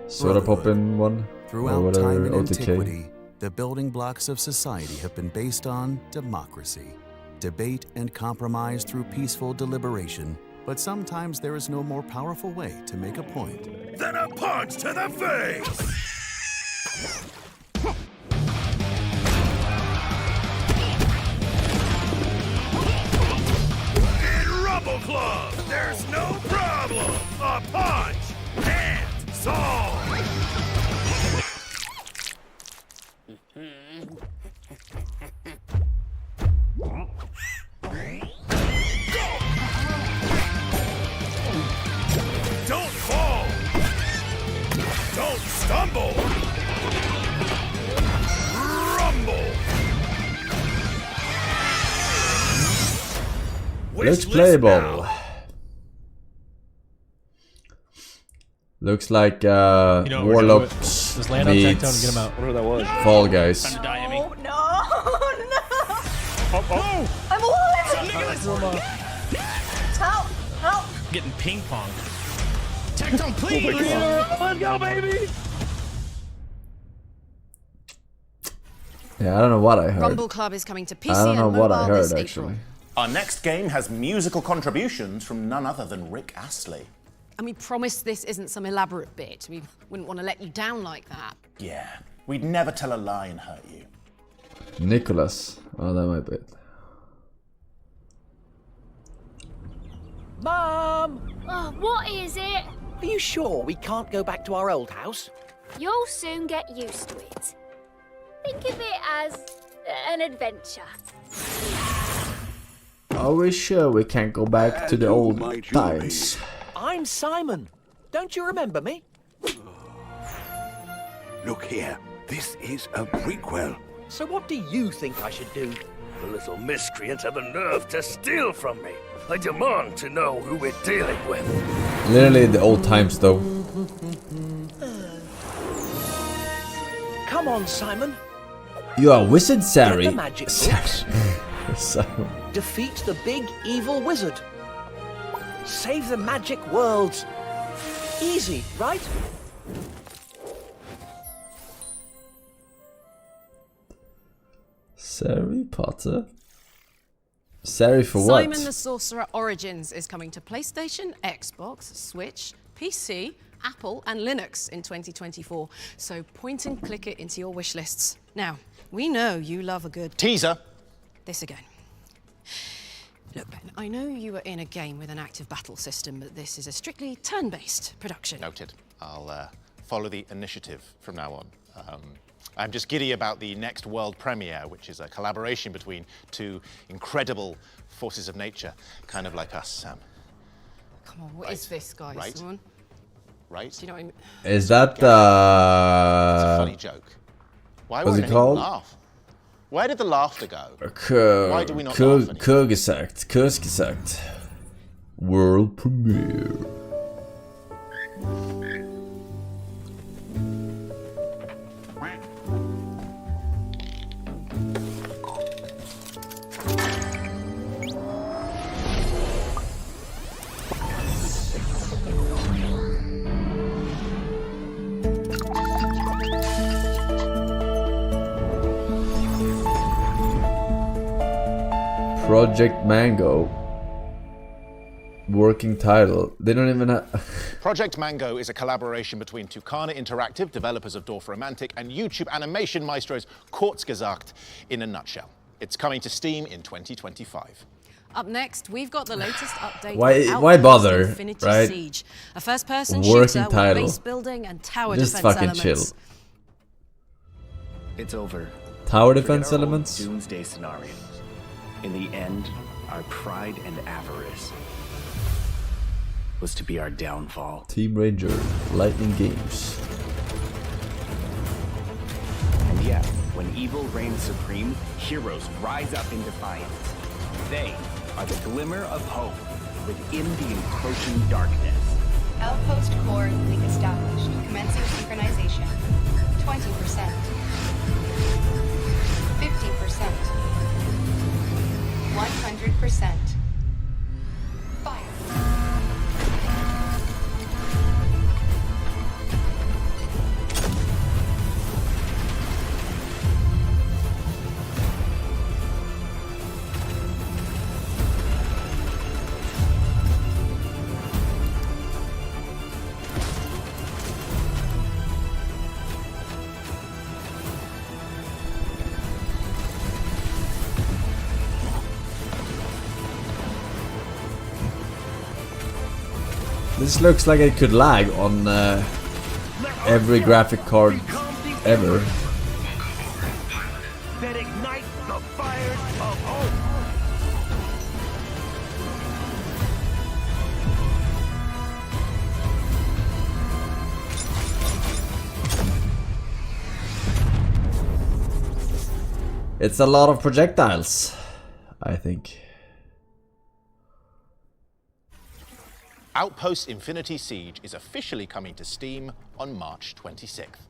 Soda Poppin' one? Throughout time and antiquity, the building blocks of society have been based on democracy, debate and compromise through peaceful deliberation. But sometimes there is no more powerful way to make a point Then a punch to the face! In Rumble Club, there's no problem! A punch and solve! Don't fall! Don't stumble! Rumble! Looks playable. Looks like Warlocks Just land on Tectone and get meets him out. Whatever that was. Fall Guys. Oh, no! Oh! I'm alive! Help! Help! Getting ping pong. Tectone, please! Let's go, baby! Yeah, I don't know what I heard. Rumble Club is coming to PC I don't know and what I mobile heard this actually. April. Our next game has musical contributions from none other than Rick Astley. And we promise this isn't some elaborate bit. We wouldn't want to let you down like that. Yeah, we'd never tell a lie and hurt you. Nicholas. Oh, that might be it. Mom! Oh, what is it? Are you sure we can't go back to our old house? You'll soon get used to it. Think of it as an adventure. Are we sure we can't go back to the old times? I'm Simon. Don't you remember me? Look here, this is a prequel. So what do you think I should do? The little miscreants have the nerve to steal from me. I demand to know who we're dealing with. Literally the old times though. Come on, Simon. You are wizard, Sari. Get the magic books. So. Defeat the big evil wizard. Save the magic worlds. Easy, right? Sari Potter? Sari for Simon what? the Sorcerer Origins is coming to PlayStation, Xbox, Switch, PC, Apple and Linux in 2024. So point and click it into your wish lists. Now, we know you love a good... Teaser! This again. Look, Ben, I know you are in a game with an active battle system, but this is a strictly turn-based production. Noted. I'll follow the initiative from now on. I'm just giddy about the next world premiere, which is a collaboration between two incredible forces of nature, kind of like us, Sam. Come on, what is this, guys? Right. Come on. Right? Do you know what I mean? Is that It's a funny joke. Why what's won't it anyone called? laugh? Where did the laughter go? Why do we not laugh anymore? Kurgesagt. World premiere. Project Mango. Working title. They don't even have... Project Mango is a collaboration between Tucana Interactive, developers of Dorf Romantic, and YouTube animation maestros Kurzgesagt in a nutshell. It's coming to Steam in 2025. Up next, we've got the latest update. Why on bother, Outlaws Infinity right? Siege, a first-person Working shooter title. with base building and tower Just defense fucking elements. chill. It's over. Tower Forget defense our old elements? Doomsday scenarios. In the end, our pride and avarice was to be our downfall. Team Ranger. Lightning Games. And yet, when evil reigns supreme, heroes rise up in defiance. They are the glimmer of hope within the encroaching darkness. Outpost core link established. Commencing synchronization. 20%. 50%. 100%. Fire. This looks like it could lag on every graphic card ever. That ignite the fires of hope. It's a lot of projectiles, I think. Outpost Infinity Siege is officially coming to Steam on March 26th.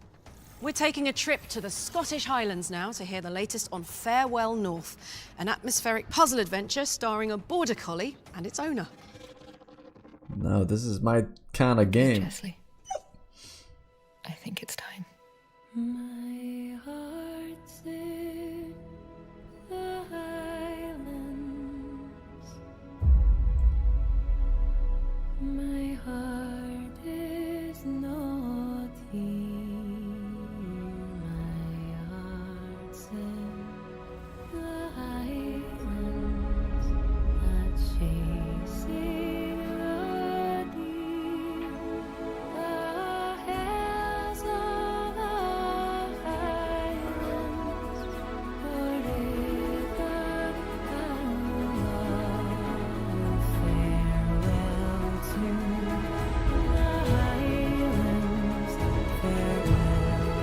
We're taking a trip to the Scottish Highlands now to hear the latest on Farewell North, an atmospheric puzzle adventure starring a border collie and its owner. No, this is my kind of game. Chesley, I think it's time. My heart's in the Highlands. My heart is not here. My heart's in the Highlands that chasing the deep. The hills of the Highlands, forever farewell to the Highlands, farewell to the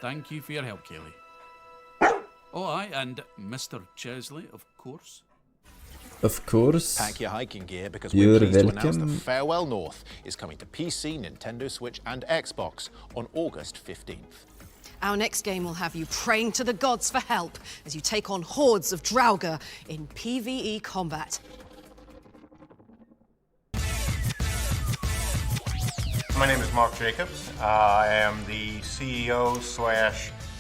Thank you for your help, Kelly. Oh, aye, and Mr. Chesley, of course. Of course. Pack your hiking gear because You're we're pleased to announce welcome. that Farewell North is coming to PC, Nintendo Switch and Xbox on August 15th. Our next game will have you praying to the gods for help as you take on hordes of Draugr in PvE combat. My name is Mark Jacobs. I am the CEO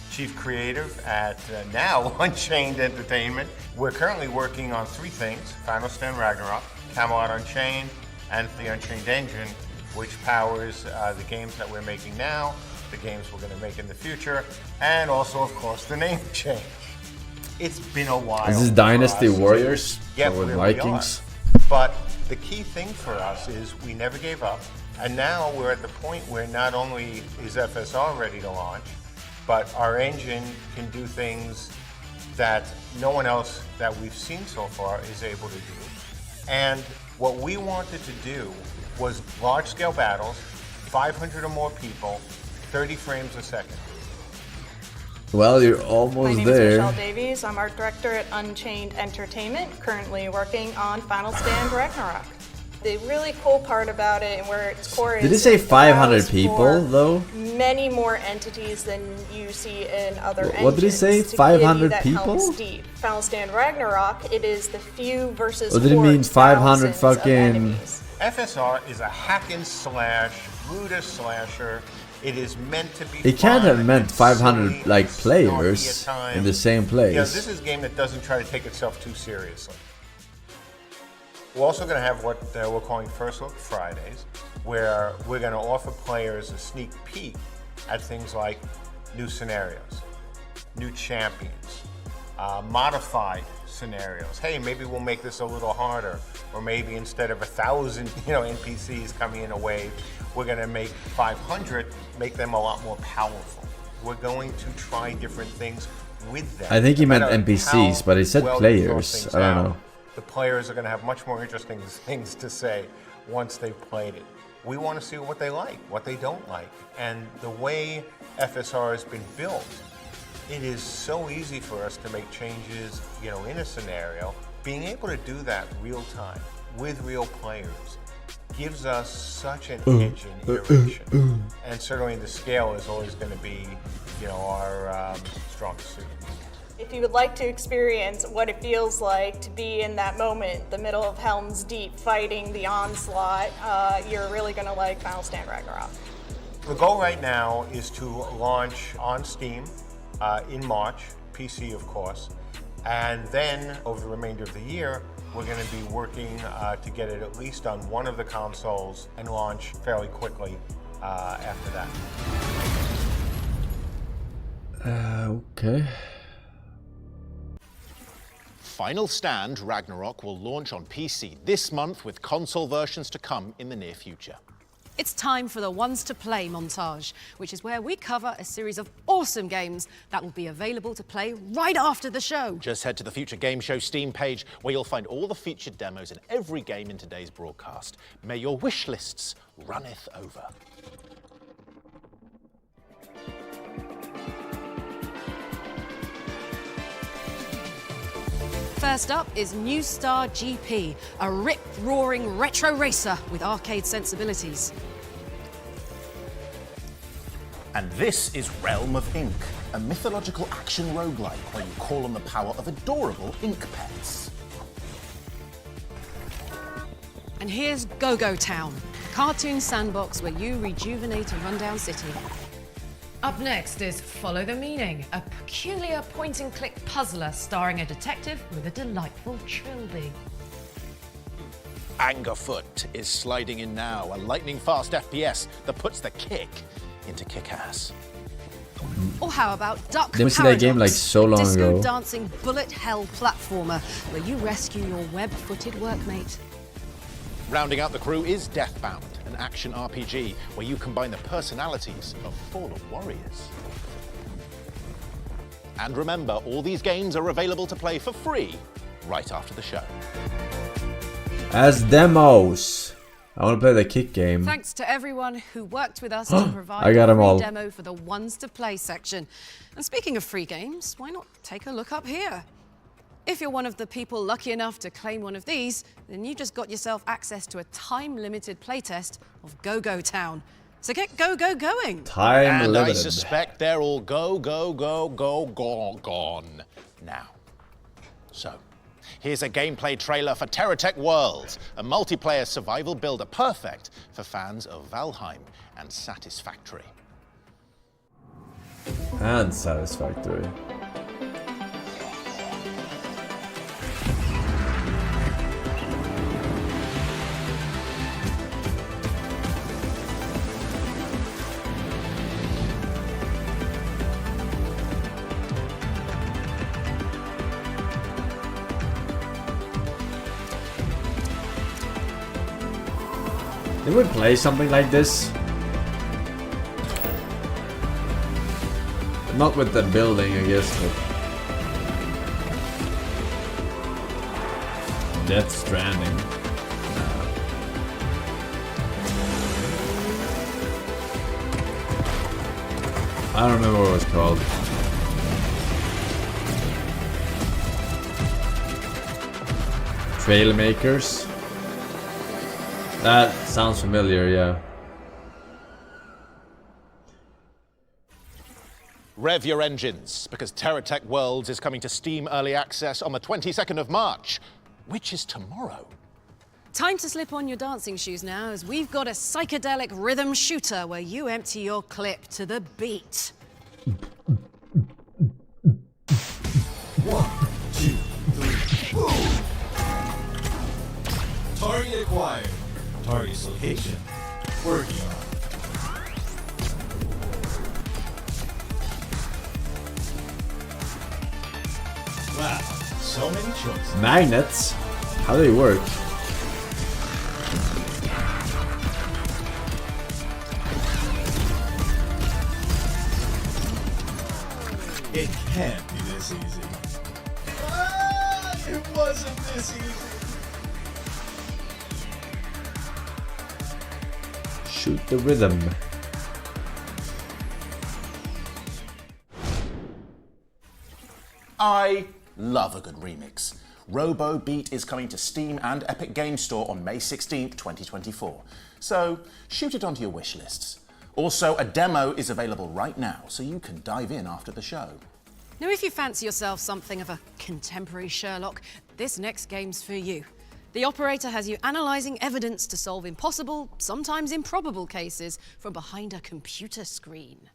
/ Chief Creative at now Unchained Entertainment. We're currently working on 3 things: Final Stand Ragnarok, Camelot Unchained, and the Unchained Engine, which powers the games that we're making now, the games we're going to make in the future, and also, of course, the name change. It's been a while. This is Dynasty Warriors with with Vikings. But the key thing for us is we never gave up. And now we're at the point where not only is FSR ready to launch, but our engine can do things that no one else that we've seen so far is able to do. And what we wanted to do was large-scale battles, 500 or more people, 30 frames a second. Well, you're almost My name there. is Michelle Davies. I'm art director at Unchained Entertainment, currently working on Final Stand Ragnarok. The really cool part about it and where its core is... Did it say 500 allows people, for though? Many more entities than you see in other engines. What did it say? To give you 500 that people? helps deep. Final Stand Ragnarok, it is the few versus Or did it mean hordes, 500 thousands of fucking... enemies. FSR is a hack and slash, looter slasher. It is meant to be It can't fun have meant and 500 silly like and players snarky at times. in the same place. Yeah, this is a game that doesn't try to take itself too seriously. We're also going to have what we're calling First Look Fridays, where we're going to offer players a sneak peek at things like new scenarios, new champions, modified scenarios. Hey, maybe we'll make this a little harder, or maybe instead of 1,000, NPCs coming in a wave, we're going to make 500, make them a lot more powerful. We're going to try different things with them. I think he No meant matter NPCs, how but he said well you players. sort things I don't out, know. The players are going to have much more interesting things to say once they've played it. We want to see what they like, what they don't like. And the way FSR has been built, it is so easy for us to make changes, in a scenario. Being able to do that real time with real players gives us such an edge in iteration. And certainly the scale is always going to be, our strongest suit. If you would like to experience what it feels like to be in that moment, the middle of Helm's Deep fighting the onslaught, you're really going to like Final Stand Ragnarok. The goal right now is to launch on Steam in March, PC of course, and then over the remainder of the year, we're going to be working to get it at least on one of the consoles and launch fairly quickly after that. Okay. Final Stand Ragnarok will launch on PC this month, with console versions to come in the near future. It's time for the Ones to Play montage, which is where we cover a series of awesome games that will be available to play right after the show. Just head to the Future Game Show Steam page, where you'll find all the featured demos in every game in today's broadcast. May your wish lists runneth over. First up is New Star GP, a rip-roaring retro racer with arcade sensibilities. And this is Realm of Ink, a mythological action roguelike where you call on the power of adorable ink pets. And here's Go-Go Town, a cartoon sandbox where you rejuvenate a rundown city. Up next is Follow the Meaning, a peculiar point-and-click puzzler starring a detective with a delightful trilby. Angerfoot is sliding in now, a lightning-fast FPS that puts the kick into kick-ass. Or how about Duck Didn't see Paradox, that game like so long disco ago. dancing bullet hell platformer where you rescue your web-footed workmate. Rounding out the crew is Deathbound, an action RPG where you combine the personalities of fallen warriors. And remember, all these games are available to play for free right after the show. As demos. I want to play the kick game. Thanks to everyone who worked with us to provide I got a 'em free all. demo for the Ones to Play section. And speaking of free games, why not take a look up here? If you're one of the people lucky enough to claim one of these, then you just got yourself access to a time-limited playtest of Go-Go Town. So get Go-Go going. Time And limited. I suspect they're all gone now. So, here's a gameplay trailer for Terratech Worlds, a multiplayer survival builder perfect for fans of Valheim and Satisfactory. And Satisfactory. They would play something like this. Not with the building, I guess, but Death Stranding. I don't remember what it was called. Trailmakers. That sounds familiar, yeah. Rev your engines, because Terratech Worlds is coming to Steam Early Access on the 22nd of March, which is tomorrow. Time to slip on your dancing shoes now, as we've got a psychedelic rhythm shooter where you empty your clip to the beat. 1, 2, 3, boom! Target acquired. Target's location. Working on. Wow, so many choices. Magnets? How do they work? It can't be this easy. Ah, it wasn't this easy. Shoot the rhythm. I love a good remix. Robo Beat is coming to Steam and Epic Games Store on May 16th, 2024. So shoot it onto your wish lists. Also, a demo is available right now, so you can dive in after the show. Now, if you fancy yourself something of a contemporary Sherlock, this next game's for you. The operator has you analysing evidence to solve impossible, sometimes improbable cases from behind a computer screen.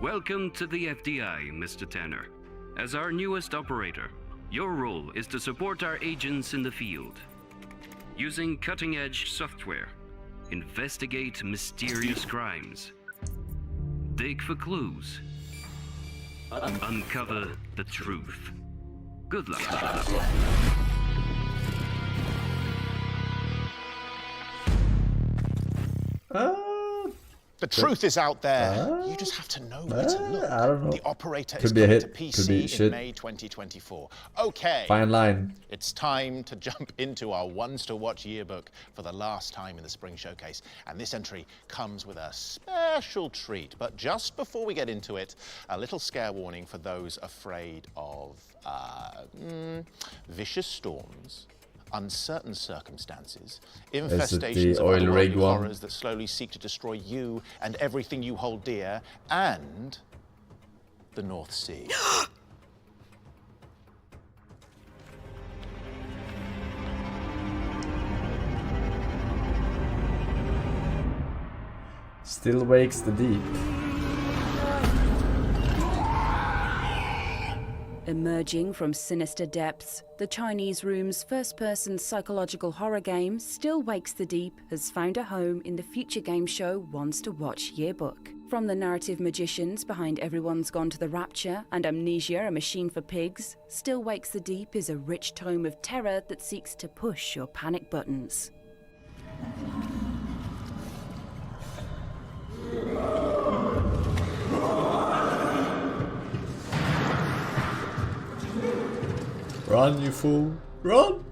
Welcome to the FDI, Mr. Tanner. As our newest operator, your role is to support our agents in the field. Using cutting-edge software, investigate mysterious crimes, dig for clues, uncover the truth. Good luck. The truth is out there. You just have to know where to look. I don't know. The operator Could is be a coming hit, to PC could be in shit. May 2024. Okay. Fine line. It's time to jump into our ones to watch yearbook for the last time in the Spring Showcase. And this entry comes with a special treat. But just before we get into it, a little scare warning for those afraid of vicious storms, uncertain circumstances, infestations of oil rig otherworldly one? horrors that slowly seek to destroy you and everything you hold dear, and the North Sea. Still wakes the deep. Emerging from sinister depths, the Chinese Room's first-person psychological horror game Still Wakes the Deep has found a home in the future game show Ones to Watch yearbook. From the narrative magicians behind Everyone's Gone to the Rapture and Amnesia, a Machine for Pigs, Still Wakes the Deep is a rich tome of terror that seeks to push your panic buttons. Run, you fool. Run!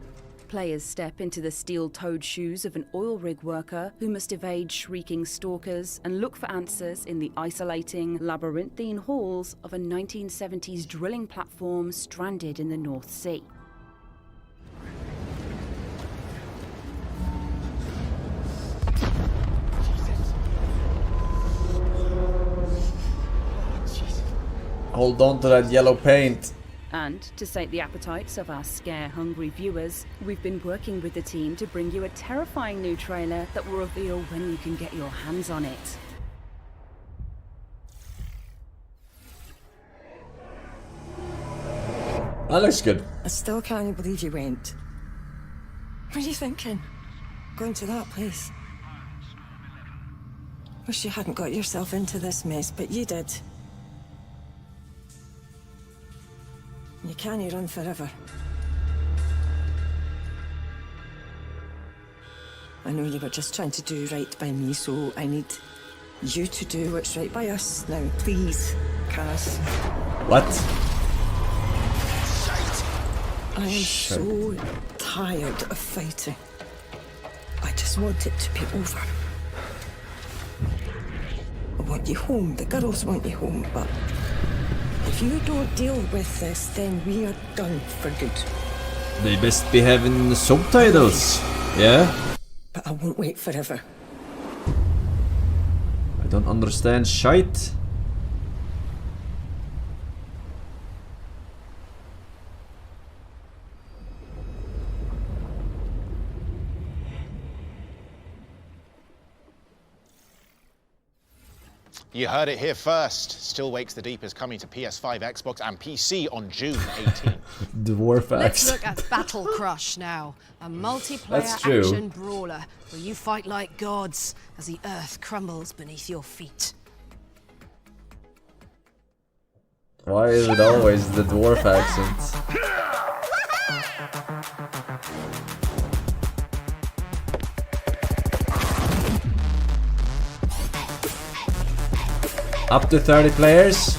Players step into the steel-toed shoes of an oil rig worker who must evade shrieking stalkers and look for answers in the isolating, labyrinthine halls of a 1970s drilling platform stranded in the North Sea. Hold on to that yellow paint. And to sate the appetites of our scare-hungry viewers, we've been working with the team to bring you a terrifying new trailer that will reveal when you can get your hands on it. That looks good. I still can't believe you went. What are you thinking? Going to that place? Wish you hadn't got yourself into this mess, but you did. You can't run forever. I know you were just trying to do right by me, so I need you to do what's right by us. Now, please, Cass. What? I am so tired of fighting. I just want it to be over. I want you home. The girls want you home, but if you don't deal with this, then we are done for good. They best be having subtitles. Yeah? But I won't wait forever. I don't understand shite. You heard it here first. Still Wakes the Deep is coming to PS5, Xbox, and PC on June 18th. Dwarf Let's axe. look at Battle Crush now, a That's multiplayer true. action brawler where you fight like gods as the earth crumbles beneath your feet. Why is it always the dwarf accent? Up to 30 players.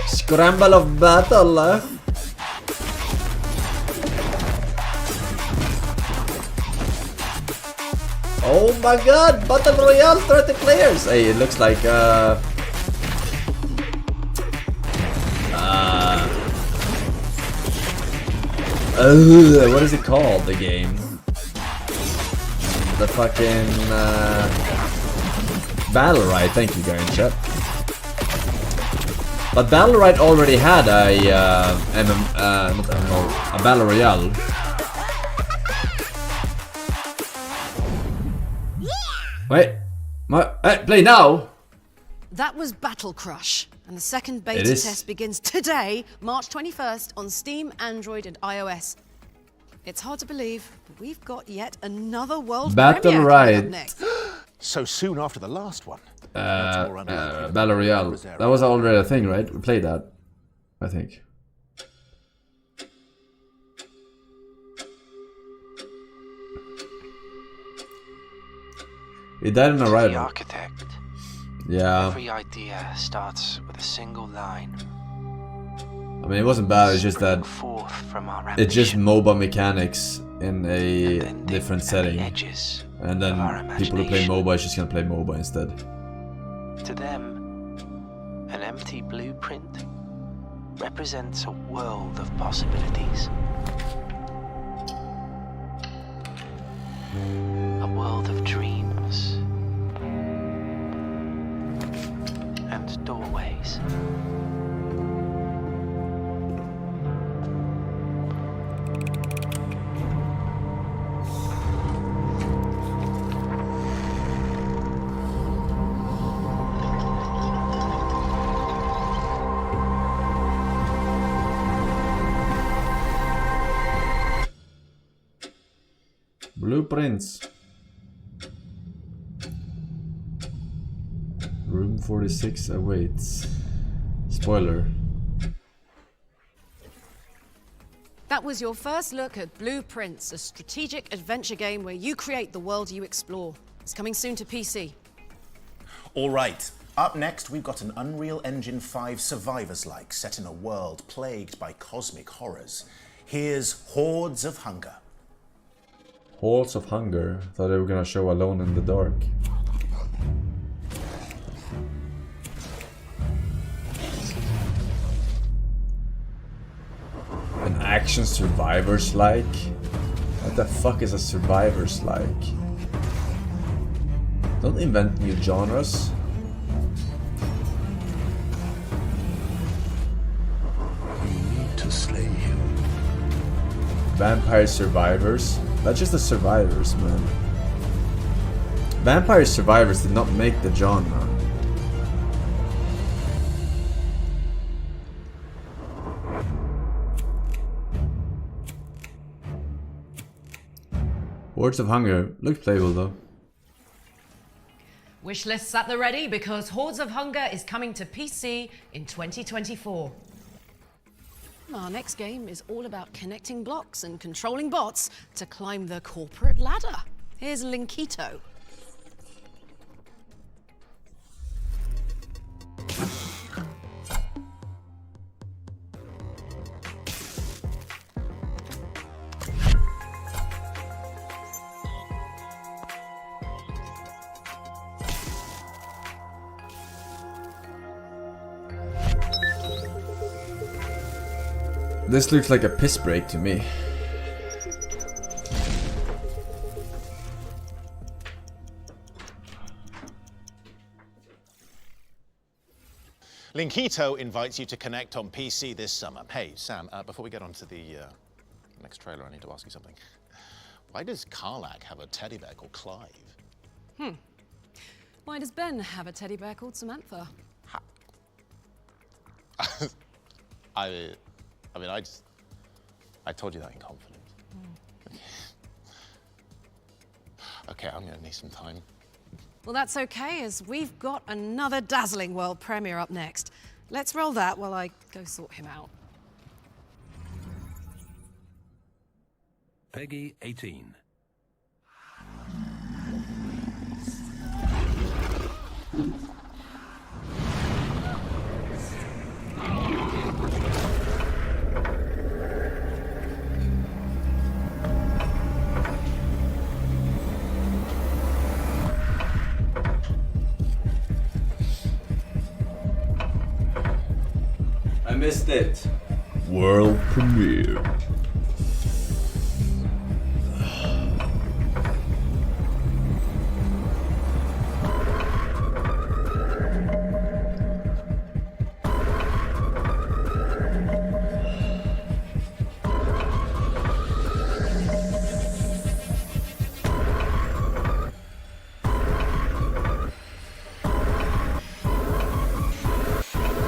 Scramble of battle. Oh my god, Battle Royale 30 players! Hey, it looks like what is it called, the game? The fucking Battle Right, thank you Garen Chat. But Battle Right already had a a Battle Royale. Wait, hey, play now! That was Battle Crush, and the second beta test begins today, March 21st, on Steam, Android, and iOS. It's hard to believe, but we've got yet another world Battle premiere Right. coming up next. So soon after the last one. Battle Royale. That was already a thing, right? We played that, I think. It died in a rival. The architect. Yeah. Every idea starts with a single line. I mean, it wasn't bad. It's just that Forth from our it's just ambition. MOBA mechanics in a different setting, and then people who play MOBA is just gonna play MOBA instead. To them, an empty blueprint represents a world of possibilities. A world of dreams and doorways. Blueprints. Room 46 awaits. Spoiler. That was your first look at Blueprints, a strategic adventure game where you create the world you explore. It's coming soon to PC. All right. Up next, we've got an Unreal Engine 5 Survivors-like set in a world plagued by cosmic horrors. Here's Hordes of Hunger. Halls of Hunger. Thought they were gonna show Alone in the Dark. An action survivors-like? What the fuck is a survivors-like? Don't invent new genres. You need to slay him. Vampire Survivors? That's just the survivors, man. Vampire Survivors did not make the genre. Hordes of Hunger looked playable though. Wish lists at the ready because Hordes of Hunger is coming to PC in 2024. Our next game is all about connecting blocks and controlling bots to climb the corporate ladder. Here's Linkito. This looks like a piss break to me. Linkito invites you to connect on PC this summer. Hey, Sam, before we get on to the next trailer, I need to ask you something. Why does Karlak have a teddy bear called Clive? Why does Ben have a teddy bear called Samantha? I mean, I told you that in confidence. Okay, I'm gonna need some time Well, that's okay, as we've got another dazzling world premiere up next. Let's roll that while I go sort him out. Peggy 18. I missed it. World premiere.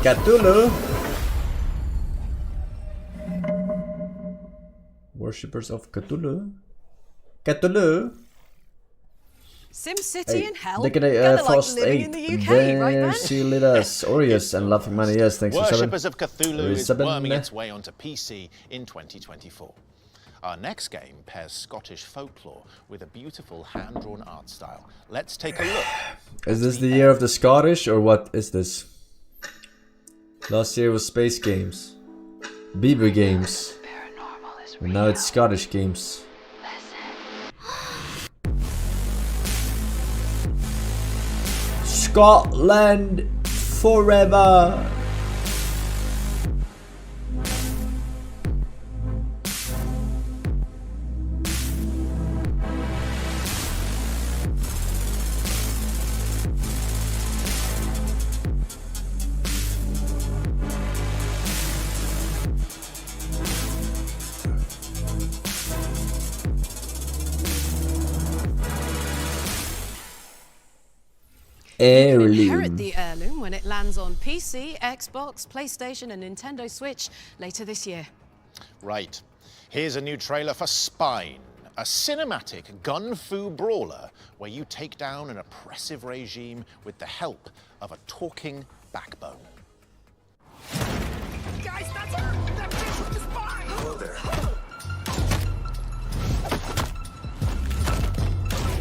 Cthulhu. Worshippers of Cthulhu. Cthulhu. SimCity Hey, in hell? look at it, Kinda like Frost living 8. in the UK, There right, man? see Lidas, Aureus, and Laughing Money. Yes, thanks for Worshippers seven. of Cthulhu There is seven. worming its way onto PC in 2024. Our next game pairs Scottish folklore with a beautiful hand-drawn art style. Let's take a look. Is this the year of the Scottish, or what is this? Last year was Space Games. Bieber Games. And now it's Scottish Games. Scotland forever. Inherit the heirloom when it lands on PC, Xbox, PlayStation, and Nintendo Switch later this year. Right. Here's a new trailer for Spine, a cinematic gun-fu brawler where you take down an oppressive regime with the help of a talking backbone. Guys, that's her! That bitch with the spine! Hello there.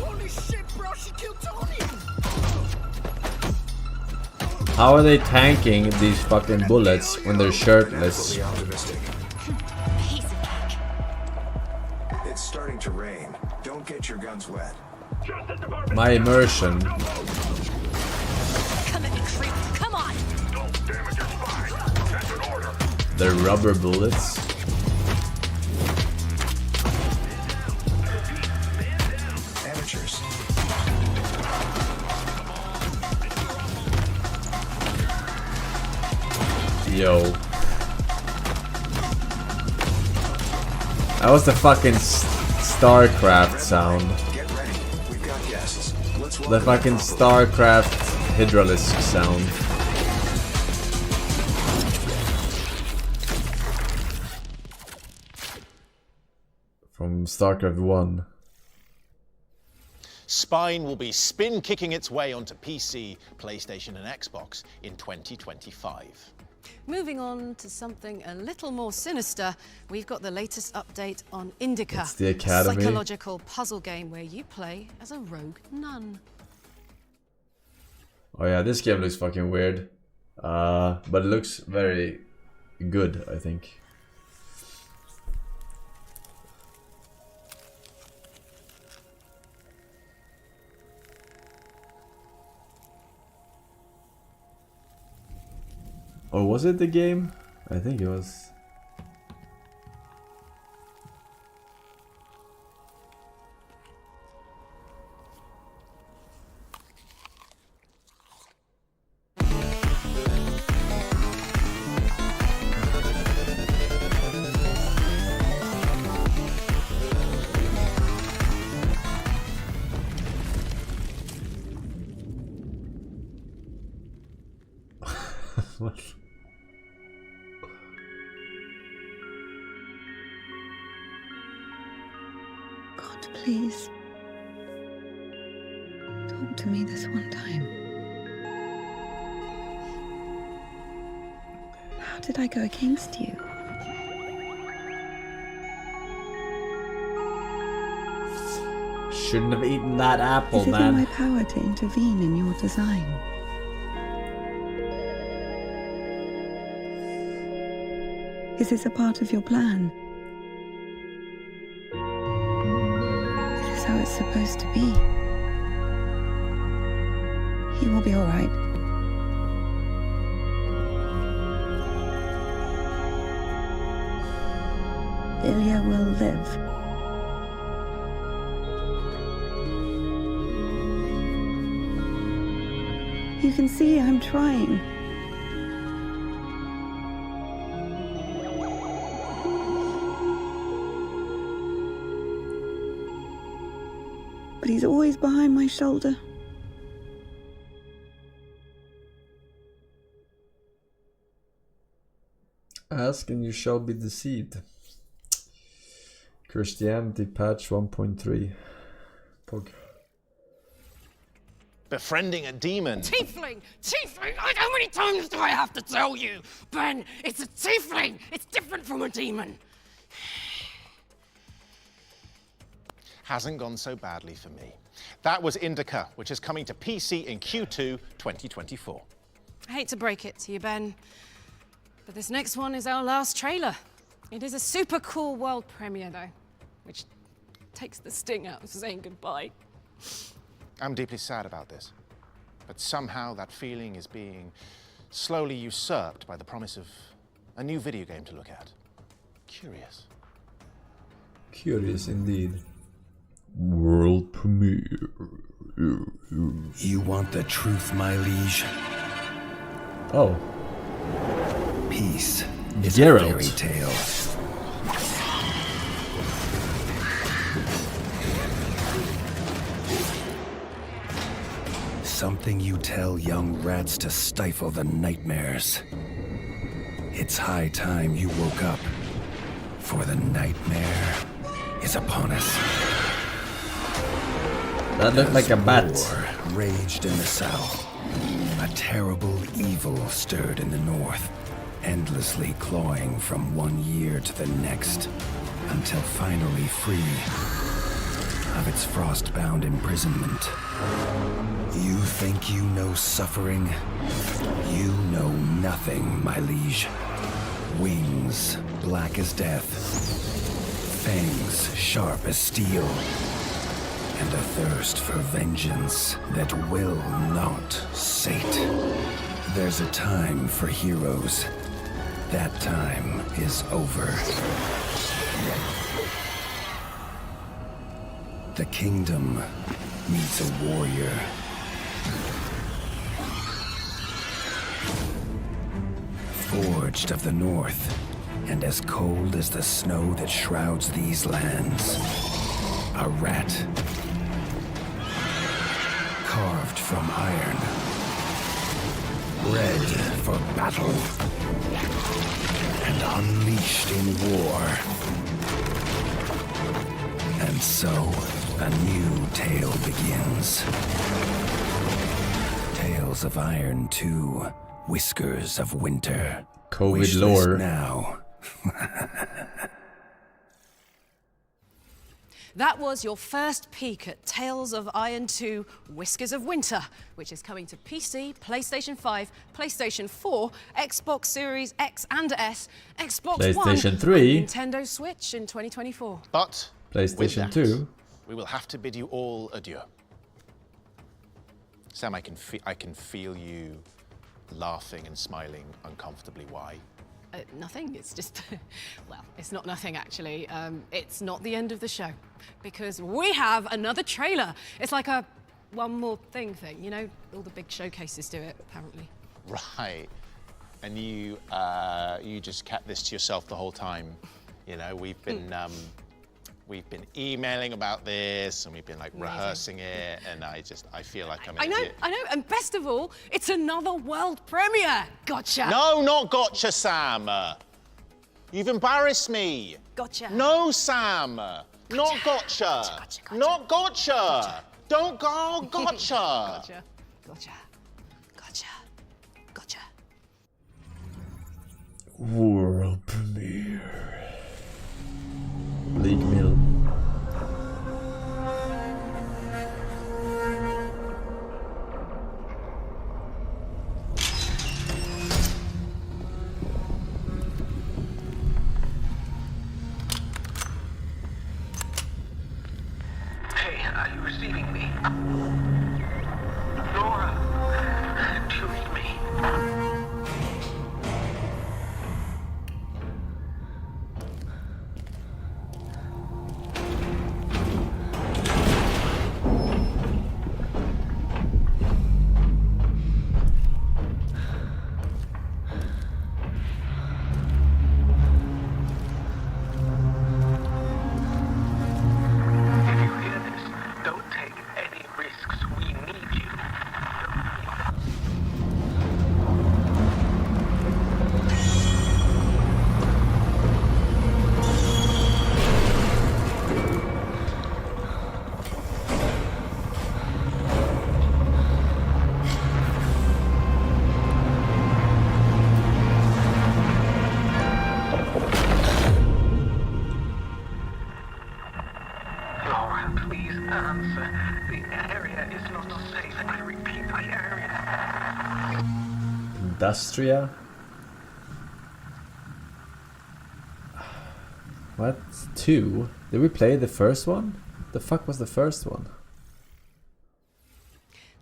Holy shit, bro, she killed Tony! How are they tanking these fucking bullets when they're shirtless? It's starting to rain. Don't get your guns wet. My immersion. Come at me, creep. Come on. Don't damage your spine. That's an order. The rubber bullets. Amateurs. Yo. That was the fucking StarCraft sound. Get ready. We've got guests. Let's The fucking StarCraft Hydralisk sound. From StarCraft 1. Spine will be spin-kicking its way onto PC, PlayStation, and Xbox in 2025. Moving on to something a little more sinister, we've got the latest update on Indica, It's the Academy. a psychological puzzle game where you play as a rogue nun. Oh yeah, this game looks fucking weird. But it looks very good, I think. Or was it the game? I think it was. What? God, please. Don't to me this one time. How did I go against you? Shouldn't have eaten that apple, Is it in man. my power to intervene in your design? Is this a part of your plan? Is this how it's supposed to be? He will be all right. Ilya will live. You can see I'm trying. But he's always behind my shoulder. Ask and you shall be deceived. Christianity patch 1.3. Pog. Befriending a demon. Tiefling! Tiefling! How many times do I have to tell you? Ben, it's a tiefling! It's different from a demon! Hasn't gone so badly for me. That was Indica, which is coming to PC in Q2 2024. I hate to break it to you, Ben, but this next one is our last trailer. It is a super cool world premiere, though, which takes the sting out of saying goodbye. I'm deeply sad about this, but somehow that feeling is being slowly usurped by the promise of a new video game to look at. Curious. Curious indeed. World premiere. You want the truth, my liege? Oh. Peace is Geralt. a fairy tale. Something you tell young rats to stifle the nightmares. It's high time you woke up, for the nightmare is upon us. That looked like a bat. War raged in the south. A terrible evil stirred in the north, endlessly clawing from one year to the next, until finally free of its frost-bound imprisonment. You think you know suffering? You know nothing, my liege. Wings black as death, fangs sharp as steel, and a thirst for vengeance that will not sate. There's a time for heroes. That time is over. The kingdom needs a warrior. Forged of the north, and as cold as the snow that shrouds these lands. A rat. Carved from iron. Bred for battle. And unleashed in war. And so, a new tale begins. Tales of Iron 2, Whiskers of Winter. COVID Wishlist lore. now. That was your first peek at Tales of Iron 2, Whiskers of Winter, which is coming to PC, PlayStation 5, PlayStation 4, Xbox Series X and S, Xbox PlayStation One, 3. and Nintendo Switch in 2024. But PlayStation with that, 2. we will have to bid you all adieu. Sam, I can feel you laughing and smiling uncomfortably. Why? Nothing, it's just, well, it's not nothing actually. It's not the end of the show, because we have another trailer. It's like a one more thing, you know? All the big showcases do it, apparently. Right. And you just kept this to yourself the whole time. You know, we've been emailing about this, and we've been like rehearsing it, and I feel like I'm an idiot. I know, and best of all, it's another world premiere. Gotcha. No, not gotcha, Sam. You've embarrassed me. Gotcha. No, Sam. Not gotcha. Gotcha. Not gotcha. Don't go. Gotcha. Gotcha. World premiere. League Mill. Hey, are you receiving me? Laura, do you read me? Don't take any risks. We need you. Laura, please answer. The area is not safe. I repeat, the area. Industria? What? 2? Did we play the first one? The fuck was the first one?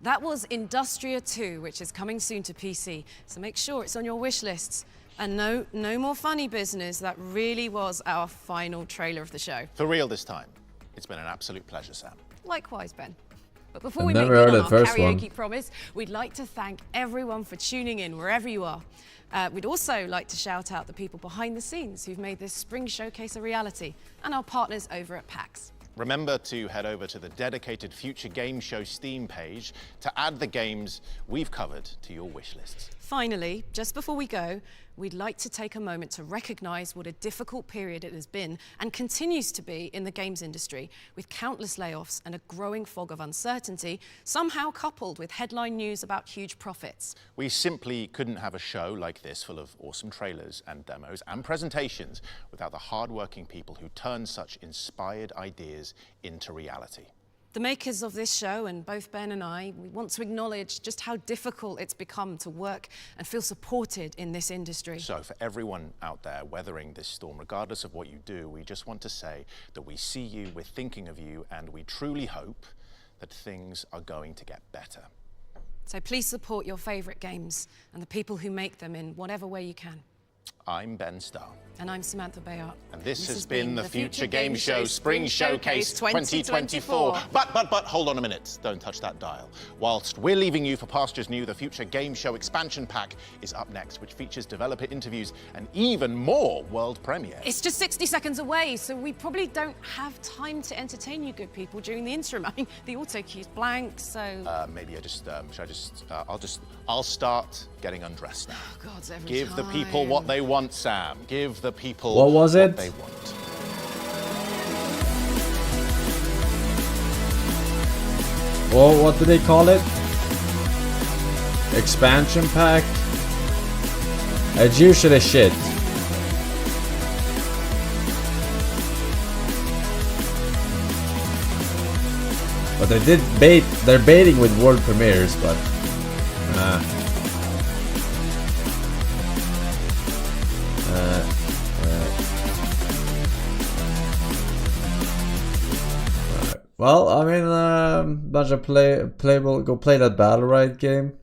That was Industria 2, which is coming soon to PC, so make sure it's on your wish lists. And no more funny business. That really was our final trailer of the show. For real this time. It's been an absolute pleasure, Sam. Likewise, Ben. But before I've we make never good heard on the our first karaoke one. promise, we'd like to thank everyone for tuning in wherever you are. We'd also like to shout out the people behind the scenes who've made this spring showcase a reality, and our partners over at PAX. Remember to head over to the dedicated Future Game Show Steam page to add the games we've covered to your wish lists. Finally, just before we go, we'd like to take a moment to recognise what a difficult period it has been and continues to be in the games industry, with countless layoffs and a growing fog of uncertainty, somehow coupled with headline news about huge profits. We simply couldn't have a show like this full of awesome trailers and demos and presentations without the hard-working people who turn such inspired ideas into reality. The makers of this show, and both Ben and I, we want to acknowledge just how difficult it's become to work and feel supported in this industry. So for everyone out there weathering this storm, regardless of what you do, we just want to say that we see you, we're thinking of you, and we truly hope that things are going to get better. So please support your favourite games and the people who make them in whatever way you can. I'm Ben Starr. And I'm Samantha Bayard. And this has been the Future Game Show Spring Showcase 2024. But, hold on a minute. Don't touch that dial. Whilst we're leaving you for pastures new, the Future Game Show Expansion Pack is up next, which features developer interviews and even more world premieres. It's just 60 seconds away, so we probably don't have time to entertain you good people during the interim. I mean, the auto cue's blank, so... Maybe I'll start getting undressed now. Oh, God, every Give the time. people what they want, Sam. Give the people What was it? what they want. Well, what do they call it? Expansion pack? It's usually shit. But they did bait. They're baiting with world premieres, but well, I mean, bunch of playable. Go play that Battle Riot game.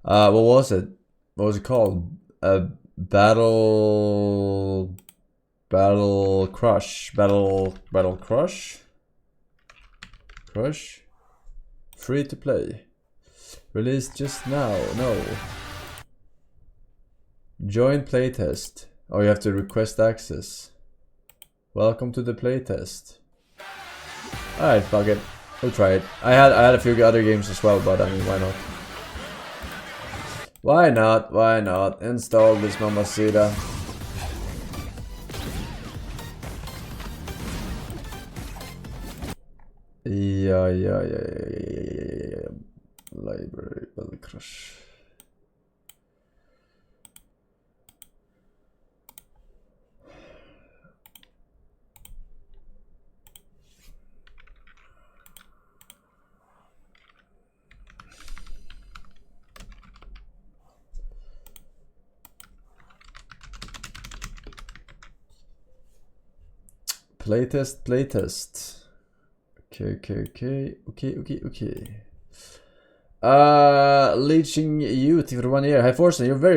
What was it? What was it called? Battle Crush. Free to play. Released just now. No. Join playtest. Oh, you have to request access. Welcome to the playtest. Alright, fuck it. We'll try it. I had a few other games as well, but I mean, why not? Why not? Why not? Install this mamacita. Ja. Library Battle Crush. Playtest. Okay. Leeching Youth for 1 year. Hi Forsen, you're very